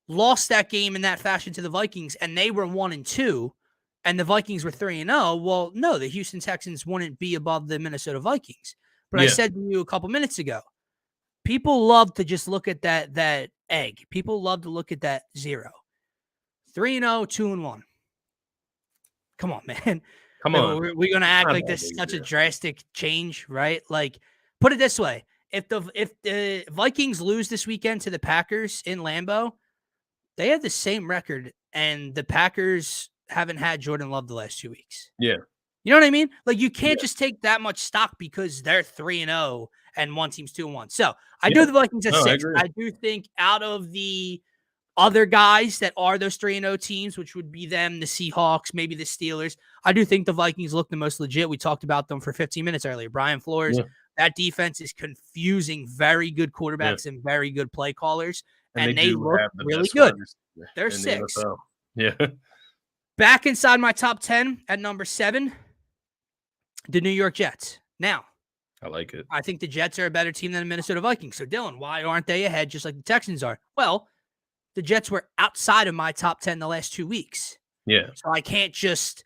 lost that game in that fashion to the Vikings and they were 1-2 and the Vikings were 3-0, well, no, the Houston Texans wouldn't be above the Minnesota Vikings. But I said to you a couple minutes ago, people love to just look at that egg. People love to look at that 0. 3-0, 2-1. Come on, man. Come on. We're going to act like this is such a drastic change, right? Like, put it this way. If the Vikings lose this weekend to the Packers in Lambeau, they have the same record, and the Packers haven't had Jordan Love the last 2 weeks. Yeah. You know what I mean? Like, you can't just take that much stock because they're 3-0 and one team's 2-1. So I do Yeah. have the Vikings at No, I 6. agree. I do think out of the other guys that are those 3-0 teams, which would be them, the Seahawks, maybe the Steelers, I do think the Vikings look the most legit. We talked about them for 15 minutes earlier. Brian Flores, Yeah. that defense is confusing very good Yeah. quarterbacks and very good play callers, And they and they do look have the really best wide good. receiver They're in the 6. NFL. Yeah. Back inside my top 10 at number 7, the New York Jets. Now, I like it. I think the Jets are a better team than the Minnesota Vikings. So, Dylan, why aren't they ahead just like the Texans are? Well, the Jets were outside of my top 10 the last 2 weeks. Yeah. So I can't just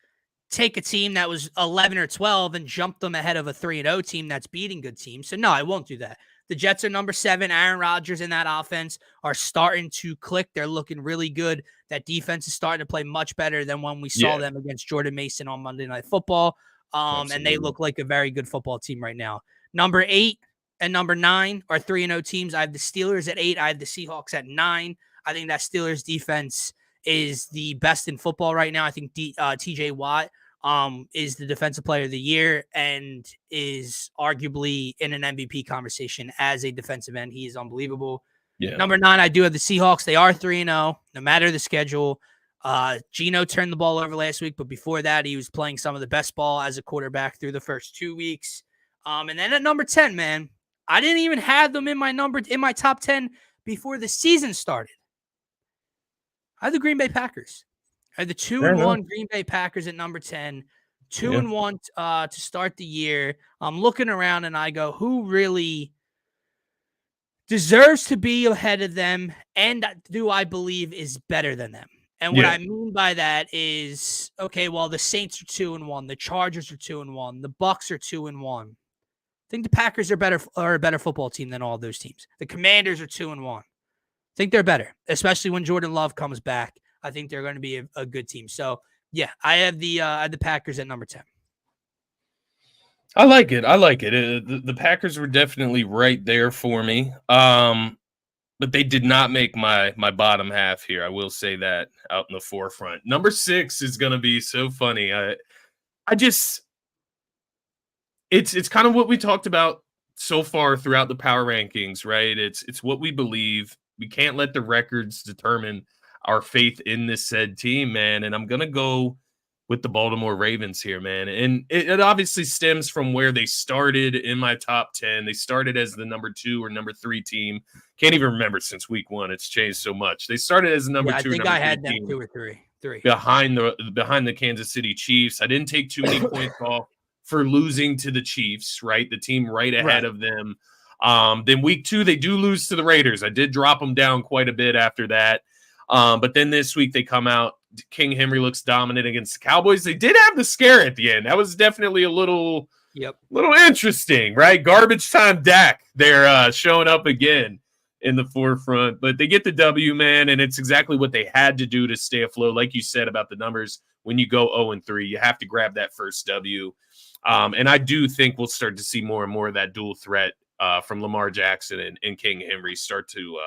take a team that was 11 or 12 and jump them ahead of a 3-0 team that's beating good teams. So no, I won't do that. The Jets are number 7. Aaron Rodgers in that offense are starting to click. They're looking really good. That defense is starting to play much better than when we saw them against Jordan Mason on Monday Night Football. And they look like a very good football team right now. Number 8 and number 9 are 3-0 teams. I have the Steelers at 8. I have the Seahawks at 9. I think that Steelers defense is the best in football right now. I think TJ Watt is the defensive player of the year and is arguably in an MVP conversation as a defensive end. He is unbelievable. Yeah. Number 9, I do have the Seahawks. They are 3-0, no matter the schedule. Geno turned the ball over last week, but before that, he was playing some of the best ball as a quarterback through the first 2 weeks. And then at number 10, man, I didn't even have them in my top 10 before the season started. I have the Green Bay Packers. I have the 2-1 Green Bay Packers at number 10, 2-1 to start the year. I'm looking around and I go, who really deserves to be ahead of them and do I believe is better than them? And what I mean by that is, okay, well, the Saints are 2-1, the Chargers are 2-1, the Bucks are 2-1. I think the Packers are a better football team than all those teams. The Commanders are 2-1. I think they're better, especially when Jordan Love comes back. I think they're going to be a good team. So, yeah, I have the Packers at number 10. I like it. The Packers were definitely right there for me. But they did not make my bottom half here. I will say that out in the forefront. Number 6 is going to be so funny. It's kind of what we talked about so far throughout the power rankings, right? It's what we believe. We can't let the records determine our faith in this said team, man. And I'm going to go with the Baltimore Ravens here, man. And it obviously stems from where they started in my top 10. They started as the number 2 or number 3 team. Can't even remember since week 1. It's changed so much. They started as the number 2 or number 3 I had them team 2 or 3. behind the Kansas City Chiefs. I didn't take too many points off for losing to the Chiefs, right? The team right ahead of them. Then week 2, they do lose to the Raiders. I did drop them down quite a bit after that. But then this week they come out. King Henry looks dominant against the Cowboys. They did have the scare at the end. That was definitely a little interesting, right? Garbage time Dak. They're showing up again in the forefront. But they get the W, man, and it's exactly what they had to do to stay afloat. Like you said about the numbers, when you go 0-3, you have to grab that first W. And I do think we'll start to see more and more of that dual threat from Lamar Jackson and King Henry start to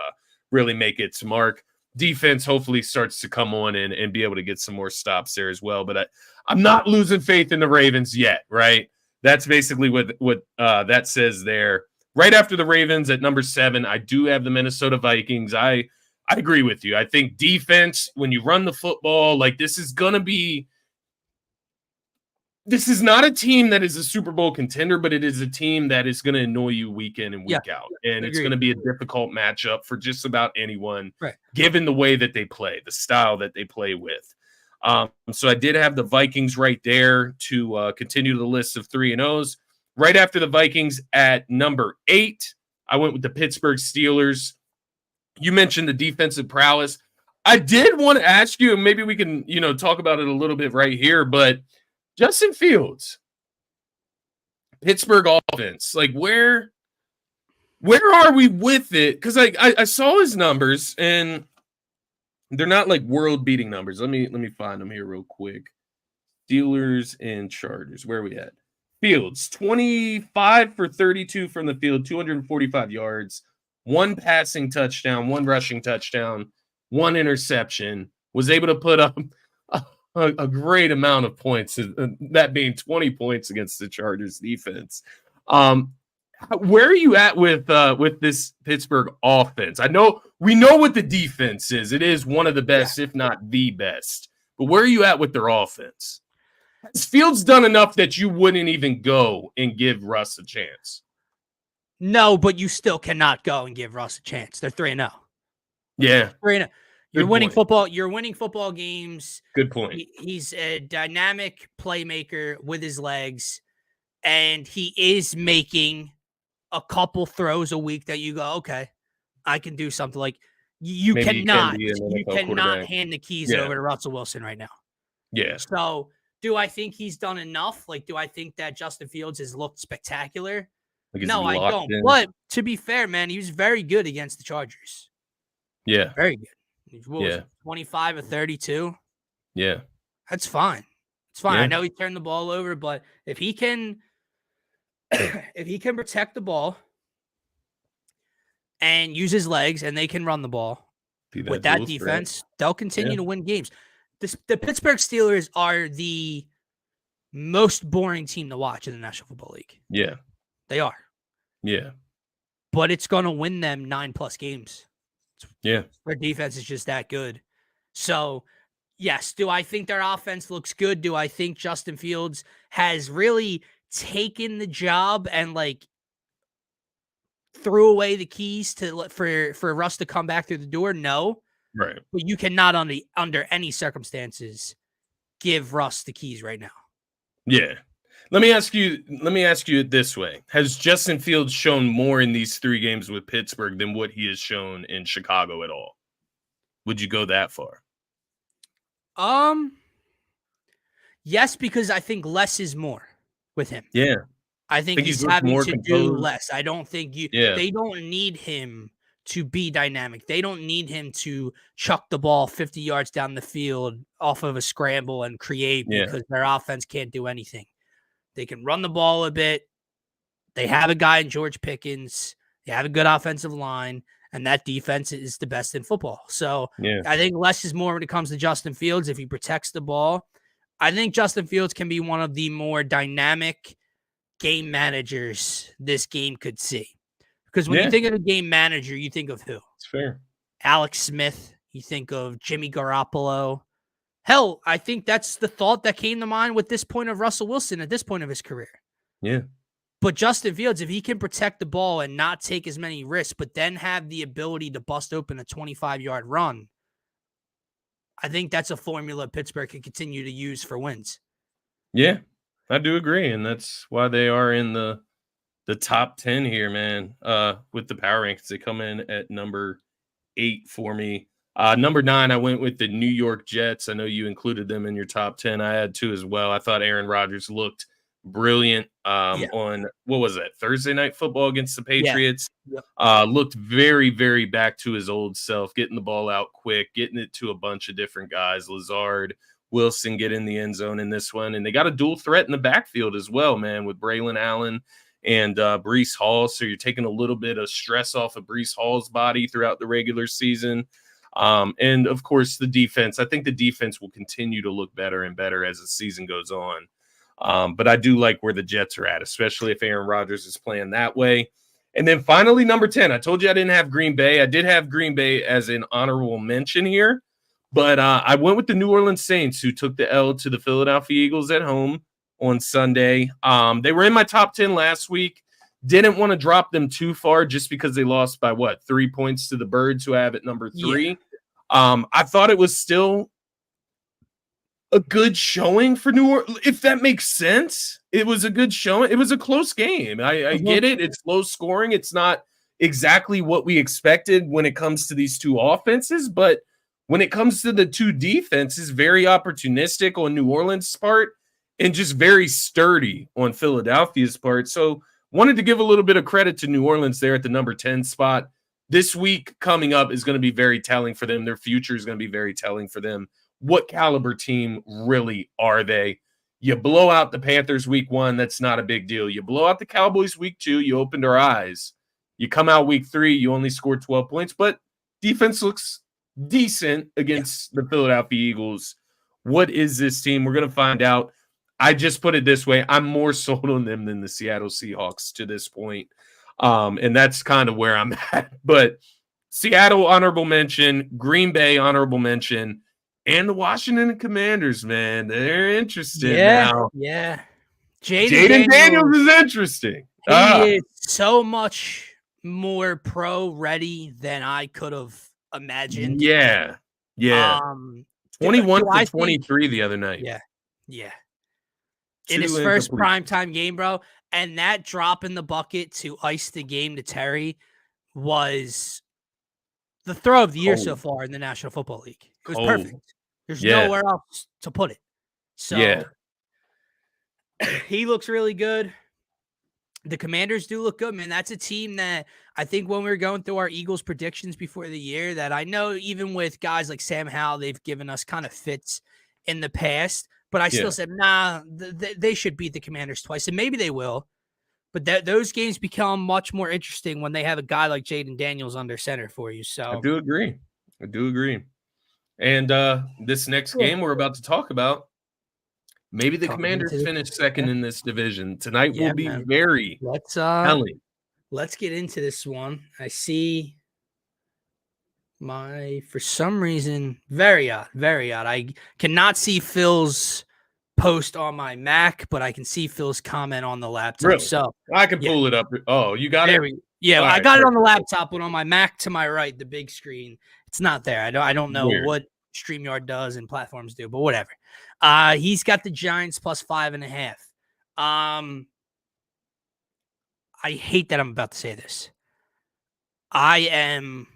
really make its mark. Defense hopefully starts to come on and be able to get some more stops there as well. But I'm not losing faith in the Ravens yet, right? That's basically what that says there. Right after the Ravens at number 7, I do have the Minnesota Vikings. I agree with you. I think defense, when you run the football, like this is not a team that is a Super Bowl contender, but it is a team that is going to annoy you week in and week out. And it's going to be a difficult matchup for just about anyone, given the way that they play, the style that they play with. So I did have the Vikings right there to continue the list of 3-0s. Right after the Vikings at number 8, I went with the Pittsburgh Steelers. You mentioned the defensive prowess. I did want to ask you, and maybe we can, talk about it a little bit right here, but Justin Fields, Pittsburgh offense, like where are we with it? Because I saw his numbers and they're not like world-beating numbers. Let me find them here real quick. Steelers and Chargers. Where are we at? Fields, 25 for 32 from the field, 245 yards, 1 passing touchdown, 1 rushing touchdown, 1 interception. Was able to put up a great amount of points, that being 20 points against the Chargers defense. Where are you at with this Pittsburgh offense? We know what the defense is. It is one of the Yeah. best, if not the best. But where are you at with their offense? Has Fields done enough that you wouldn't even go and give Russ a chance? No, but you still cannot go and give Russ a chance. They're 3-0. Yeah. 3-0. You're Good winning point. football. You're winning football games. Good point. He's a dynamic playmaker with his legs, and he is making a couple throws a week that you go, okay, I can do something. Like you Maybe he can cannot, be an you NFL cannot quarterback. hand the keys Yeah. over to Russell Wilson right now. Yeah. So, do I think he's done enough? Like, do I think that Justin Fields has looked spectacular? Like, is he No, I locked don't. in? But to be fair, man, he was very good against the Chargers. Yeah. Very good. What was Yeah. it, 25 or 32? Yeah. That's fine. It's fine. Yeah. I know he turned the ball over, but if he can if he can protect the ball and use his legs and they can run the ball with that dual threat. defense, they'll continue to win games. The Pittsburgh Steelers are the most boring team to watch in the National Football League. Yeah. They are. Yeah. But it's going to win them 9+ games. Yeah. Their defense is just that good. So, yes, do I think their offense looks good? Do I think Justin Fields has really taken the job and like threw away the keys for Russ to come back through the door? No. Right. But you cannot under any circumstances give Russ the keys right now. Yeah. Let me ask you it this way. Has Justin Fields shown more in these 3 games with Pittsburgh than what he has shown in Chicago at all? Would you go that far? Yes, because I think less is more with him. Yeah. I think he's having to do less. I don't think they don't need him to be dynamic. They don't need him to chuck the ball 50 yards down the field off of a scramble and create because their offense can't do anything. They can run the ball a bit. They have a guy in George Pickens. They have a good offensive line, and that defense is the best in football. So I think less is more when it comes to Justin Fields if he protects the ball. I think Justin Fields can be one of the more dynamic game managers this game could see. Because when you think of a game manager, you think of who? It's fair. Alex Smith. You think of Jimmy Garoppolo. Hell, I think that's the thought that came to mind with this point of Russell Wilson at this point of his career. Yeah. But Justin Fields, if he can protect the ball and not take as many risks, but then have the ability to bust open a 25-yard run, I think that's a formula Pittsburgh can continue to use for wins. Yeah, I do agree. And that's why they are in the top 10 here, man, with the power rankings. They come in at number 8 for me. Number 9, I went with the New York Jets. I know you included them in your top 10. I had 2 as well. I thought Aaron Rodgers looked brilliant on, what was that, Thursday Night Football against the Patriots. Looked very, very back to his old self, getting the ball out quick, getting it to a bunch of different guys. Lazard, Wilson get in the end zone in this one. And they got a dual threat in the backfield as well, man, with Braylon Allen and Breece Hall. So you're taking a little bit of stress off of Breece Hall's body throughout the regular season. And, of course, the defense. I think the defense will continue to look better and better as the season goes on. But I do like where the Jets are at, especially if Aaron Rodgers is playing that way. And then finally, number 10, I told you I didn't have Green Bay. I did have Green Bay as an honorable mention here. But I went with the New Orleans Saints, who took the L to the Philadelphia Eagles at home on Sunday. They were in my top 10 last week. Didn't want to drop them too far just because they lost by, 3 points to the Birds, who I have at number 3. I thought it was still a good showing for New Orleans, if that makes sense. It was a good showing. It was a close game. I get it. It's low scoring. It's not exactly what we expected when it comes to these 2 offenses, but when it comes to the 2 defenses, very opportunistic on New Orleans' part and just very sturdy on Philadelphia's part. So wanted to give a little bit of credit to New Orleans there at the number 10 spot. This week coming up is going to be very telling for them. Their future is going to be very telling for them. What caliber team really are they? You blow out the Panthers week 1, that's not a big deal. You blow out the Cowboys week 2, you opened our eyes. You come out week 3, you only scored 12 points, but defense looks decent against the Philadelphia Eagles. What is this team? We're going to find out. I just put it this way. I'm more sold on them than the Seattle Seahawks to this point. And that's kind of where I'm at. But Seattle, honorable mention, Green Bay, honorable mention, and the Washington Commanders, man. They're interesting now. Yeah. Jaden Jaden Daniels is Daniels, interesting. he is so much more pro ready than I could have imagined. Yeah. Yeah. Um, 21 for I 23 the other night. Yeah. Yeah. In 2 his first incomplete. primetime game, bro. And that drop in the bucket to ice the game to Terry was the throw of the year so far in the National Football League. It was perfect. There's nowhere else to put it. So he looks really good. The Commanders do look good, man. That's a team that I think when we were going through our Eagles predictions before the year, that I know even with guys like Sam Howell, they've given us kind of fits in the past, but I still said, nah, they should beat the Commanders twice, and maybe they will. But those games become much more interesting when they have a guy like Jaden Daniels under center for you. So I do agree. And this next game we're about to talk about, maybe the Commanders finish second in this division. Tonight will be very telling. Let's get into this one. I see for some reason, very odd. I cannot see Phil's post on my Mac, but I can see Phil's comment on the laptop. Really? So I can pull it up. Oh, you got it? I got it on the laptop, but on my Mac to my right, the big screen, it's not there. I don't know what StreamYard does and platforms do, but whatever. He's got the Giants plus 5.5. I hate that I'm about to say this. I am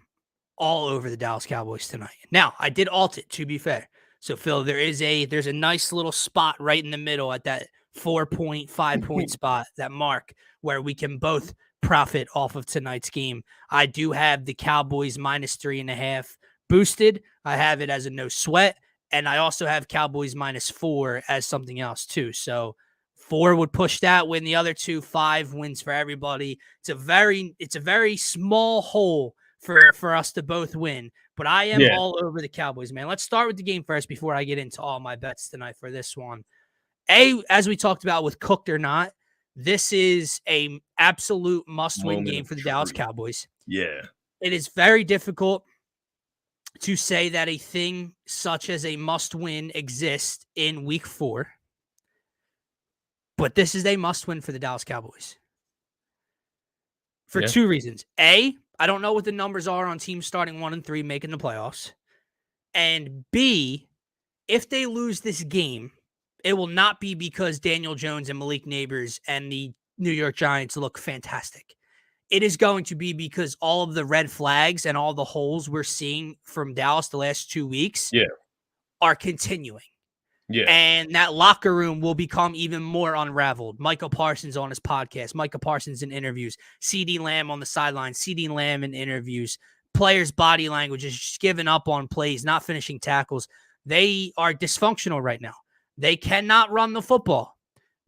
all over the Dallas Cowboys tonight. Now, I did alt it, to be fair. So, Phil, there's a nice little spot right in the middle at that 4-point, 5-point spot, that mark where we can both profit off of tonight's game. I do have the Cowboys minus 3.5 boosted. I have it as a no sweat. And I also have Cowboys minus 4 as something else too. So 4 would push that win. The other 2, 5 wins for everybody. It's a very small hole for us to both win. But I am all over the Cowboys, man. Let's start with the game first before I get into all my bets tonight for this one. As we talked about with cooked or not, this is a absolute must-win game for the Dallas Cowboys. Yeah. It is very difficult to say that a thing such as a must-win exists in week 4. But this is a must-win for the Dallas Cowboys. For 2 reasons. A, I don't know what the numbers are on teams starting 1 and 3 making the playoffs. And B, if they lose this game, it will not be because Daniel Jones and Malik Neighbors and the New York Giants look fantastic. It is going to be because all of the red flags and all the holes we're seeing from Dallas the last 2 weeks are continuing. Yeah. And that locker room will become even more unraveled. Michael Parsons on his podcast, Michael Parsons in interviews, CeeDee Lamb on the sideline, CeeDee Lamb in interviews, players' body language is just giving up on plays, not finishing tackles. They are dysfunctional right now. They cannot run the football.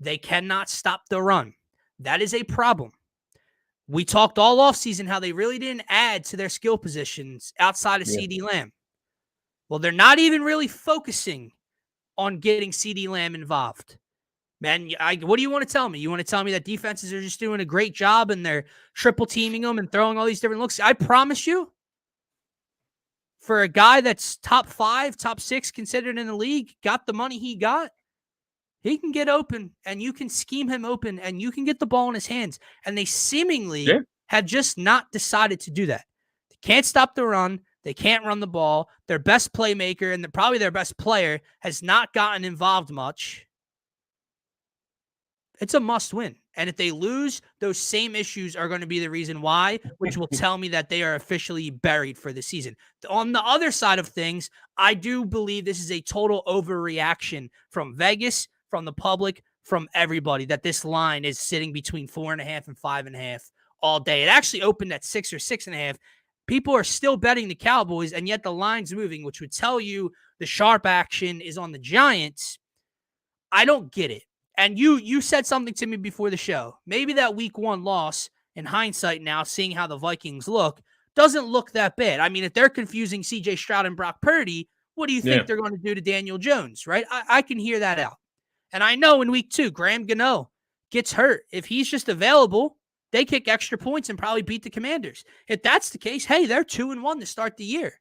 They cannot stop the run. That is a problem. We talked all offseason how they really didn't add to their skill positions outside of CeeDee Lamb. Well, they're not even really focusing on getting CeeDee Lamb involved. Man, what do you want to tell me? You want to tell me that defenses are just doing a great job and they're triple teaming them and throwing all these different looks? I promise you, for a guy that's top 5, top 6 considered in the league, got the money he got, he can get open and you can scheme him open and you can get the ball in his hands. And they seemingly have just not decided to do that. They can't stop the run. They can't run the ball. Their best playmaker and probably their best player has not gotten involved much. It's a must win. And if they lose, those same issues are going to be the reason why, which will tell me that they are officially buried for the season. On the other side of things, I do believe this is a total overreaction from Vegas, from the public, from everybody, that this line is sitting between 4.5 and 5.5 all day. It actually opened at 6 or 6.5. People are still betting the Cowboys, and yet the line's moving, which would tell you the sharp action is on the Giants. I don't get it. And you said something to me before the show. Maybe that week 1 loss, in hindsight now, seeing how the Vikings look, doesn't look that bad. I mean, if they're confusing C.J. Stroud and Brock Purdy, what do you think they're going to do to Daniel Jones, right? I can hear that out. And I know in week 2, Graham Gano gets hurt. If he's just available, they kick extra points and probably beat the Commanders. If that's the case, hey, they're 2-1 to start the year.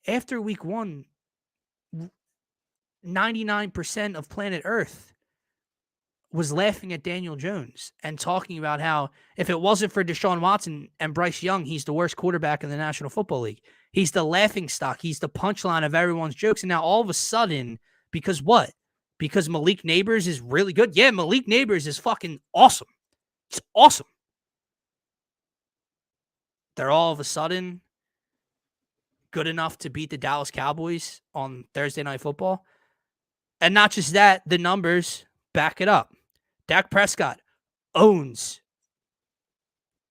After week 1, 99% of planet Earth was laughing at Daniel Jones and talking about how if it wasn't for Deshaun Watson and Bryce Young, he's the worst quarterback in the National Football League. He's the laughing stock. He's the punchline of everyone's jokes. And now all of a sudden, because what? Because Malik Neighbors is really good? Yeah, Malik Neighbors is fucking awesome. He's awesome. They're all of a sudden good enough to beat the Dallas Cowboys on Thursday Night Football. And not just that, the numbers back it up. Dak Prescott owns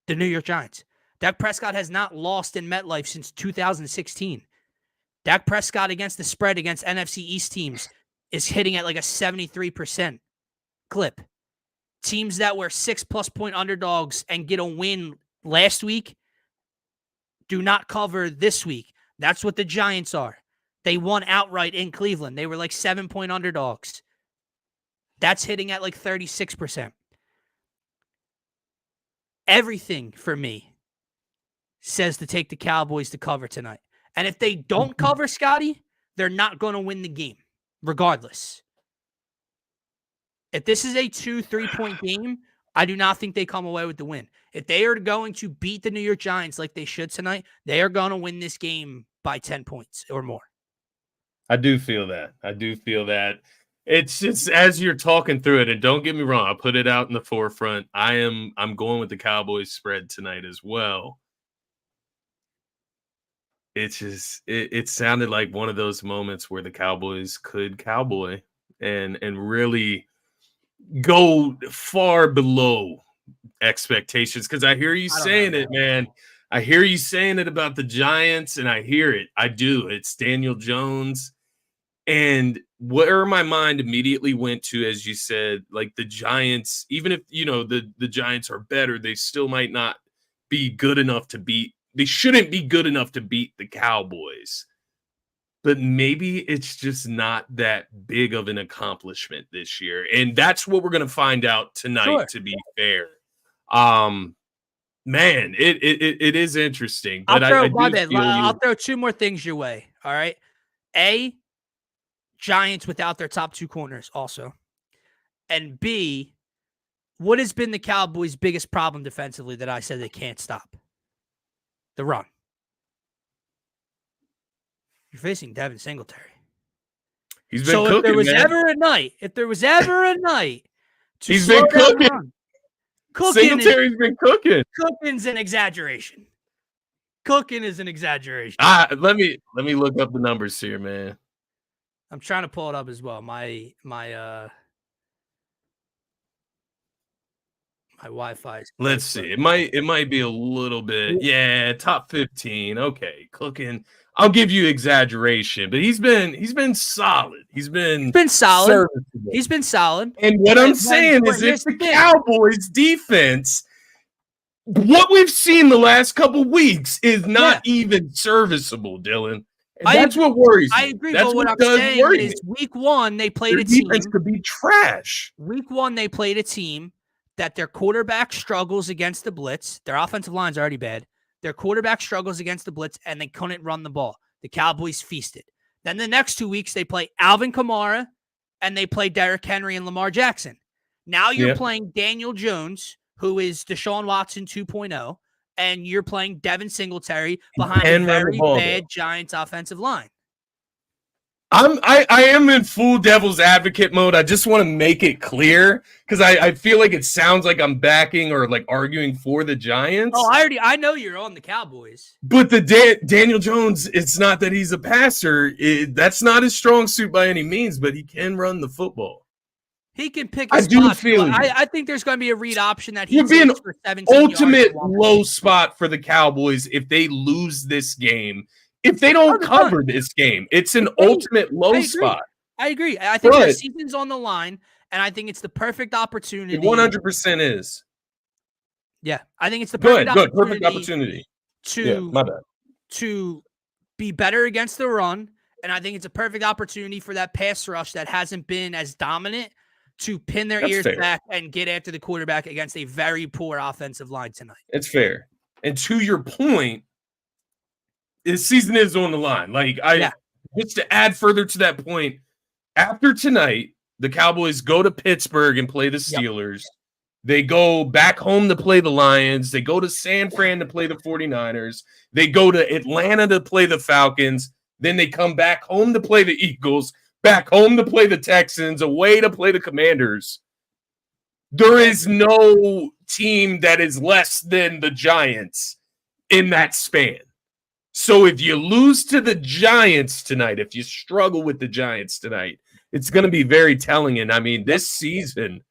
the New York Giants. Dak Prescott has not lost in MetLife since 2016. Dak Prescott against the spread against NFC East teams is hitting at like a 73% clip. Teams that were 6+ point underdogs and get a win last week do not cover this week. That's what the Giants are. They won outright in Cleveland. They were like 7-point underdogs. That's hitting at like 36%. Everything for me says to take the Cowboys to cover tonight. And if they don't cover, Scotty, they're not going to win the game, regardless. If this is a 2-3 point game, I do not think they come away with the win. If they are going to beat the New York Giants like they should tonight, they are going to win this game by 10 points or more. I do feel that. It's just as you're talking through it, and don't get me wrong, I'll put it out in the forefront. I'm going with the Cowboys spread tonight as well. It's just it sounded like one of those moments where the Cowboys could cowboy and really go far below expectations. Because I hear you saying it, man. I hear you saying it about the Giants, and I hear it. I do. It's Daniel Jones. And where my mind immediately went to, as you said, like the Giants, even if, the Giants are better, they still might not be good enough to beat. They shouldn't be good enough to beat the Cowboys. But maybe it's just not that big of an accomplishment this year. And that's what we're going to find out tonight, sure, to be fair. Man, it is interesting. But I'll throw 2 more things your way. All right. Giants without their top 2 corners also. And B, what has been the Cowboys' biggest problem defensively that I said they can't stop? The run. You're facing Devin Singletary. He's been cooking, if there was ever a night he's been cooking. Singletary's been cooking. Cooking's an exaggeration. Cooking is an exaggeration. Let me look up the numbers here, man. I'm trying to pull it up as well. My Wi-Fi. Let's see. It might be a little bit. Yeah, top 15. Okay, cooking. I'll give you exaggeration, but he's been solid. He's been solid. He's been solid. And what I'm saying is, if the Cowboys defense, what we've seen the last couple weeks is not even serviceable, Dylan. And that's what worries me. I agree, but what I'm saying is week 1, they played a team. Defense could be trash. Week 1, they played a team that their quarterback struggles against the blitz. Their offensive line's already bad. Their quarterback struggles against the blitz, and they couldn't run the ball. The Cowboys feasted. Then the next 2 weeks, they play Alvin Kamara, and they play Derrick Henry and Lamar Jackson. Now you're playing Daniel Jones, who is Deshaun Watson 2.0, and you're playing Devin Singletary behind a very bad Giants offensive line. I am in full devil's advocate mode. I just want to make it clear because I feel like it sounds like I'm backing or like arguing for the Giants. Oh, I know you're on the Cowboys. But the Daniel Jones, it's not that he's a passer. That's not his strong suit by any means, but he can run the football. He can pick his spots. I think there's going to be a read option that he takes for 17 ultimate low spot for the Cowboys if they lose this game. If they don't cover this game, it's an ultimate low spot. I agree. I think the season's on the line, and I think it's the perfect opportunity. It 100% is. Yeah, I think it's the perfect opportunity to be better against the run And I think it's a perfect opportunity for that pass rush that hasn't been as dominant to pin their ears back and get after the quarterback against a very poor offensive line tonight. It's fair. And to your point, the season is on the line. Just to add further to that point, after tonight, the Cowboys go to Pittsburgh and play the Steelers. Yep. They go back home to play the Lions. They go to San Fran to play the 49ers. They go to Atlanta to play the Falcons. Then they come back home to play the Eagles, back home to play the Texans, away to play the Commanders. There is no team that is less than the Giants in that span. So if you lose to the Giants tonight, if you struggle with the Giants tonight, it's going to be very telling. And I mean, this season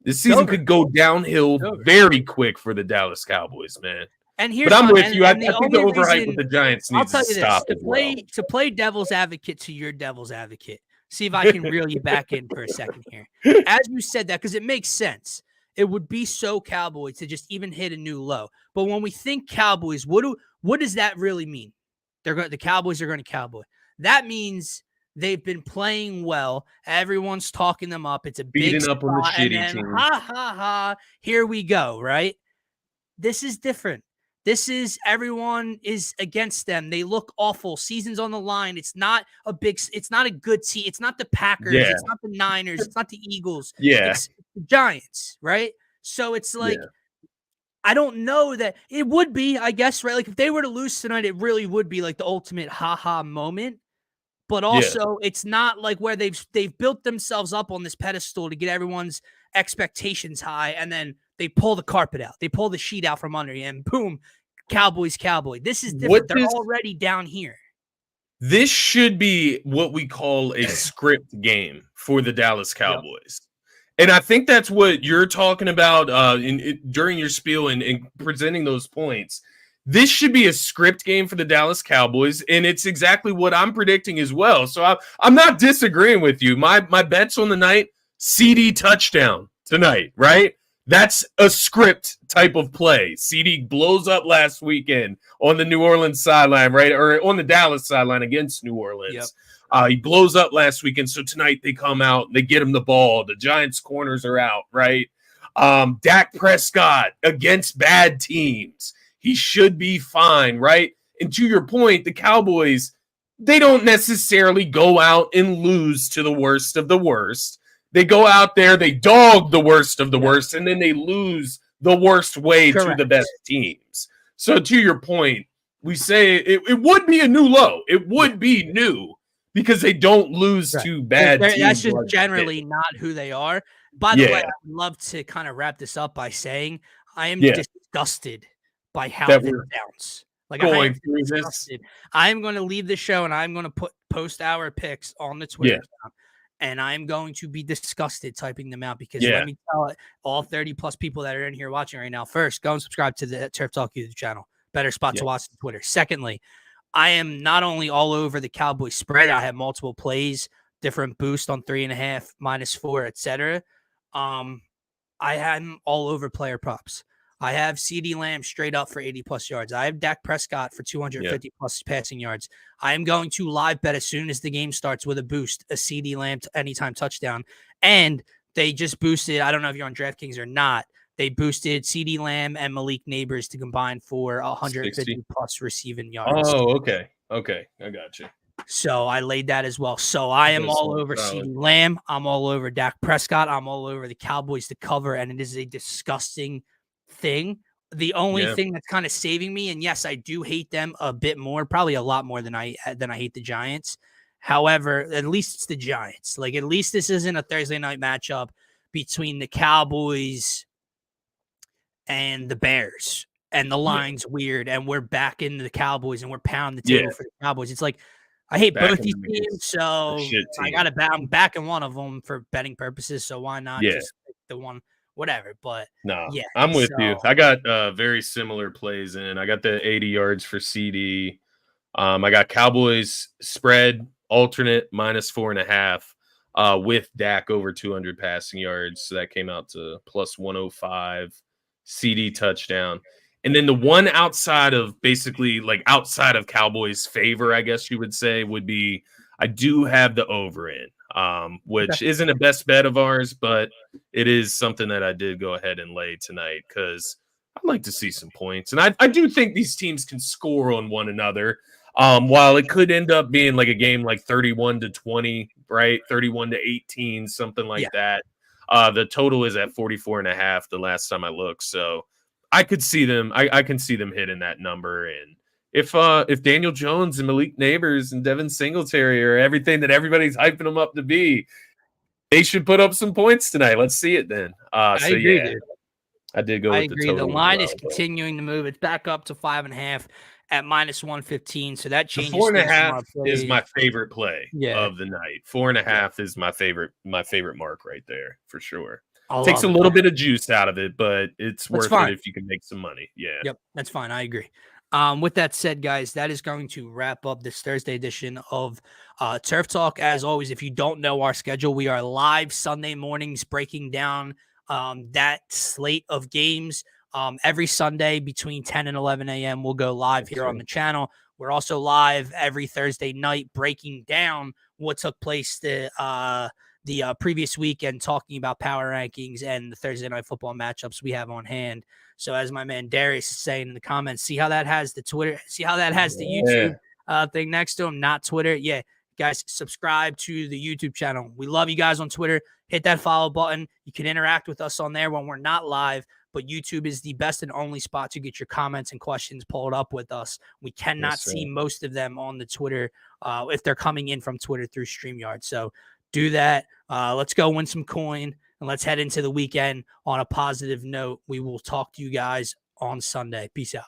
could go downhill very quick for the Dallas Cowboys, man. And here's but I'm with you. I think the overhype with the Giants needs to stop. To play devil's advocate to your devil's advocate, see if I can reel you back in for a second here. As you said that, because it makes sense. It would be so Cowboys to just even hit a new low. But when we think Cowboys, what does that really mean? The Cowboys are going to Cowboy. That means they've been playing well. Everyone's talking them up. It's a beating big up on the shitty team. Ha, here we go, right? This is different. This is everyone is against them. They look awful. Season's on the line. It's not a good team. It's not the Packers. Yeah. It's not the Niners. It's not the Eagles. Yeah. It's the Giants, right? So it's like, I don't know that it would be, I guess, right? Like if they were to lose tonight, it really would be like the ultimate ha-ha moment. But also it's not like where they've built themselves up on this pedestal to get everyone's expectations high, and then they pull the carpet out. They pull the sheet out from under you, and boom, Cowboys. This is different. They're already down here. This should be what we call a script game for the Dallas Cowboys. Yep. And I think that's what you're talking about during your spiel and presenting those points. This should be a script game for the Dallas Cowboys, and it's exactly what I'm predicting as well. So I'm not disagreeing with you. My bets on the night, CD touchdown tonight, right? That's a script type of play. CD blows up last weekend on the New Orleans sideline, right? Or on the Dallas sideline against New Orleans. Yep. He blows up last weekend, so tonight they come out, they get him the ball. The Giants' corners are out, right? Dak Prescott against bad teams. He should be fine, right? And to your point, the Cowboys, they don't necessarily go out and lose to the worst of the worst. They go out there, they dog the worst of the worst, and then they lose the worst way to the best teams. So to your point, we say it would be a new low. It would be new because they don't lose to bad teams. That's just generally not who they are. By the way, I'd love to kind of wrap this up by saying I am disgusted by how this sounds. Like going through this. I'm going to leave the show and I'm going to post our picks on the Twitter account, and I'm going to be disgusted typing them out because let me tell all 30 plus people that are in here watching right now. First, go and subscribe to the Turf Talk YouTube channel. Better spot to watch on Twitter. Secondly, I am not only all over the Cowboys spread. I have multiple plays, different boost on 3.5, -4, etc. I am all over player props. I have CD Lamb straight up for 80 plus yards. I have Dak Prescott for 250 plus passing yards. I am going to live bet as soon as the game starts with a boost, a CD Lamb anytime touchdown. And they just boosted, I don't know if you're on DraftKings or not, they boosted CD Lamb and Malik Neighbors to combine for 150 plus receiving yards. Oh, okay. Okay. I got you. So I laid that as well. So I am all over CD Lamb. I'm all over Dak Prescott. I'm all over the Cowboys to cover. And it is a disgusting thing. The only thing that's kind of saving me, and yes, I do hate them a bit more, probably a lot more than I hate the Giants. However, at least it's the Giants. Like, at least this isn't a Thursday night matchup between the Cowboys and the Bears, and the line's weird, and we're back into the Cowboys, and we're pounding the table for the Cowboys. It's like, I hate both these teams, so I got to bet. I'm backing one of them for betting purposes, so why not just pick the one, whatever. But I'm with you. I got very similar plays in. I got the 80 yards for CD. I got Cowboys spread alternate -4.5 with Dak over 200 passing yards. So that came out to plus 105. CD touchdown. And then the one outside of basically like outside of Cowboys' favor, I guess you would say, would be I do have the over in, Okay. which isn't a best bet of ours, but it is something that I did go ahead and lay tonight because I'd like to see some points. And I do think these teams can score on one another. While it could end up being like a game like 31-20, right? 31-18, something Yeah, like that. The total is at 44.5 the last time I looked. So I could see them, I can see them hitting that number. And if Daniel Jones and Malik Neighbors and Devin Singletary are everything that everybody's hyping them up to be, they should put up some points tonight. Let's see it then. I So agree, yeah, dude. I did go I with the agree. The total as line is well. But continuing to move. It's back up to 5.5 at -115. So that the changes four and a things from half our is plays. my favorite play Yeah, of the night. Four and a yeah. half is my favorite mark right there for sure. I Takes love a it, little man. bit of juice out of it, but it's That's worth it fine. if you can make some money. Yeah. Yep, that's fine. I agree. With that said, guys, that is going to wrap up this Thursday edition of Turf Talk. As always, if you don't know our schedule, we are live Sunday mornings breaking down that slate of games. Every Sunday between 10 and 11 a.m. We'll go live Yes, here on sir. the channel. We're also live every Thursday night breaking down what took place the previous week and talking about power rankings and the Thursday night football matchups we have on hand. So as my man Darius is saying in the comments, see how that has the Twitter, see how that has the YouTube Yeah. thing next to him, not Twitter. Yeah, guys, subscribe to the YouTube channel. We love you guys on Twitter. Hit that follow button. You can interact with us on there when we're not live, but YouTube is the best and only spot to get your comments and questions pulled up with us. We cannot Yes, see sir. most of them on the Twitter if they're coming in from Twitter through StreamYard. So do that. Let's go win some coin and let's head into the weekend on a positive note. We will talk to you guys on Sunday. Peace out.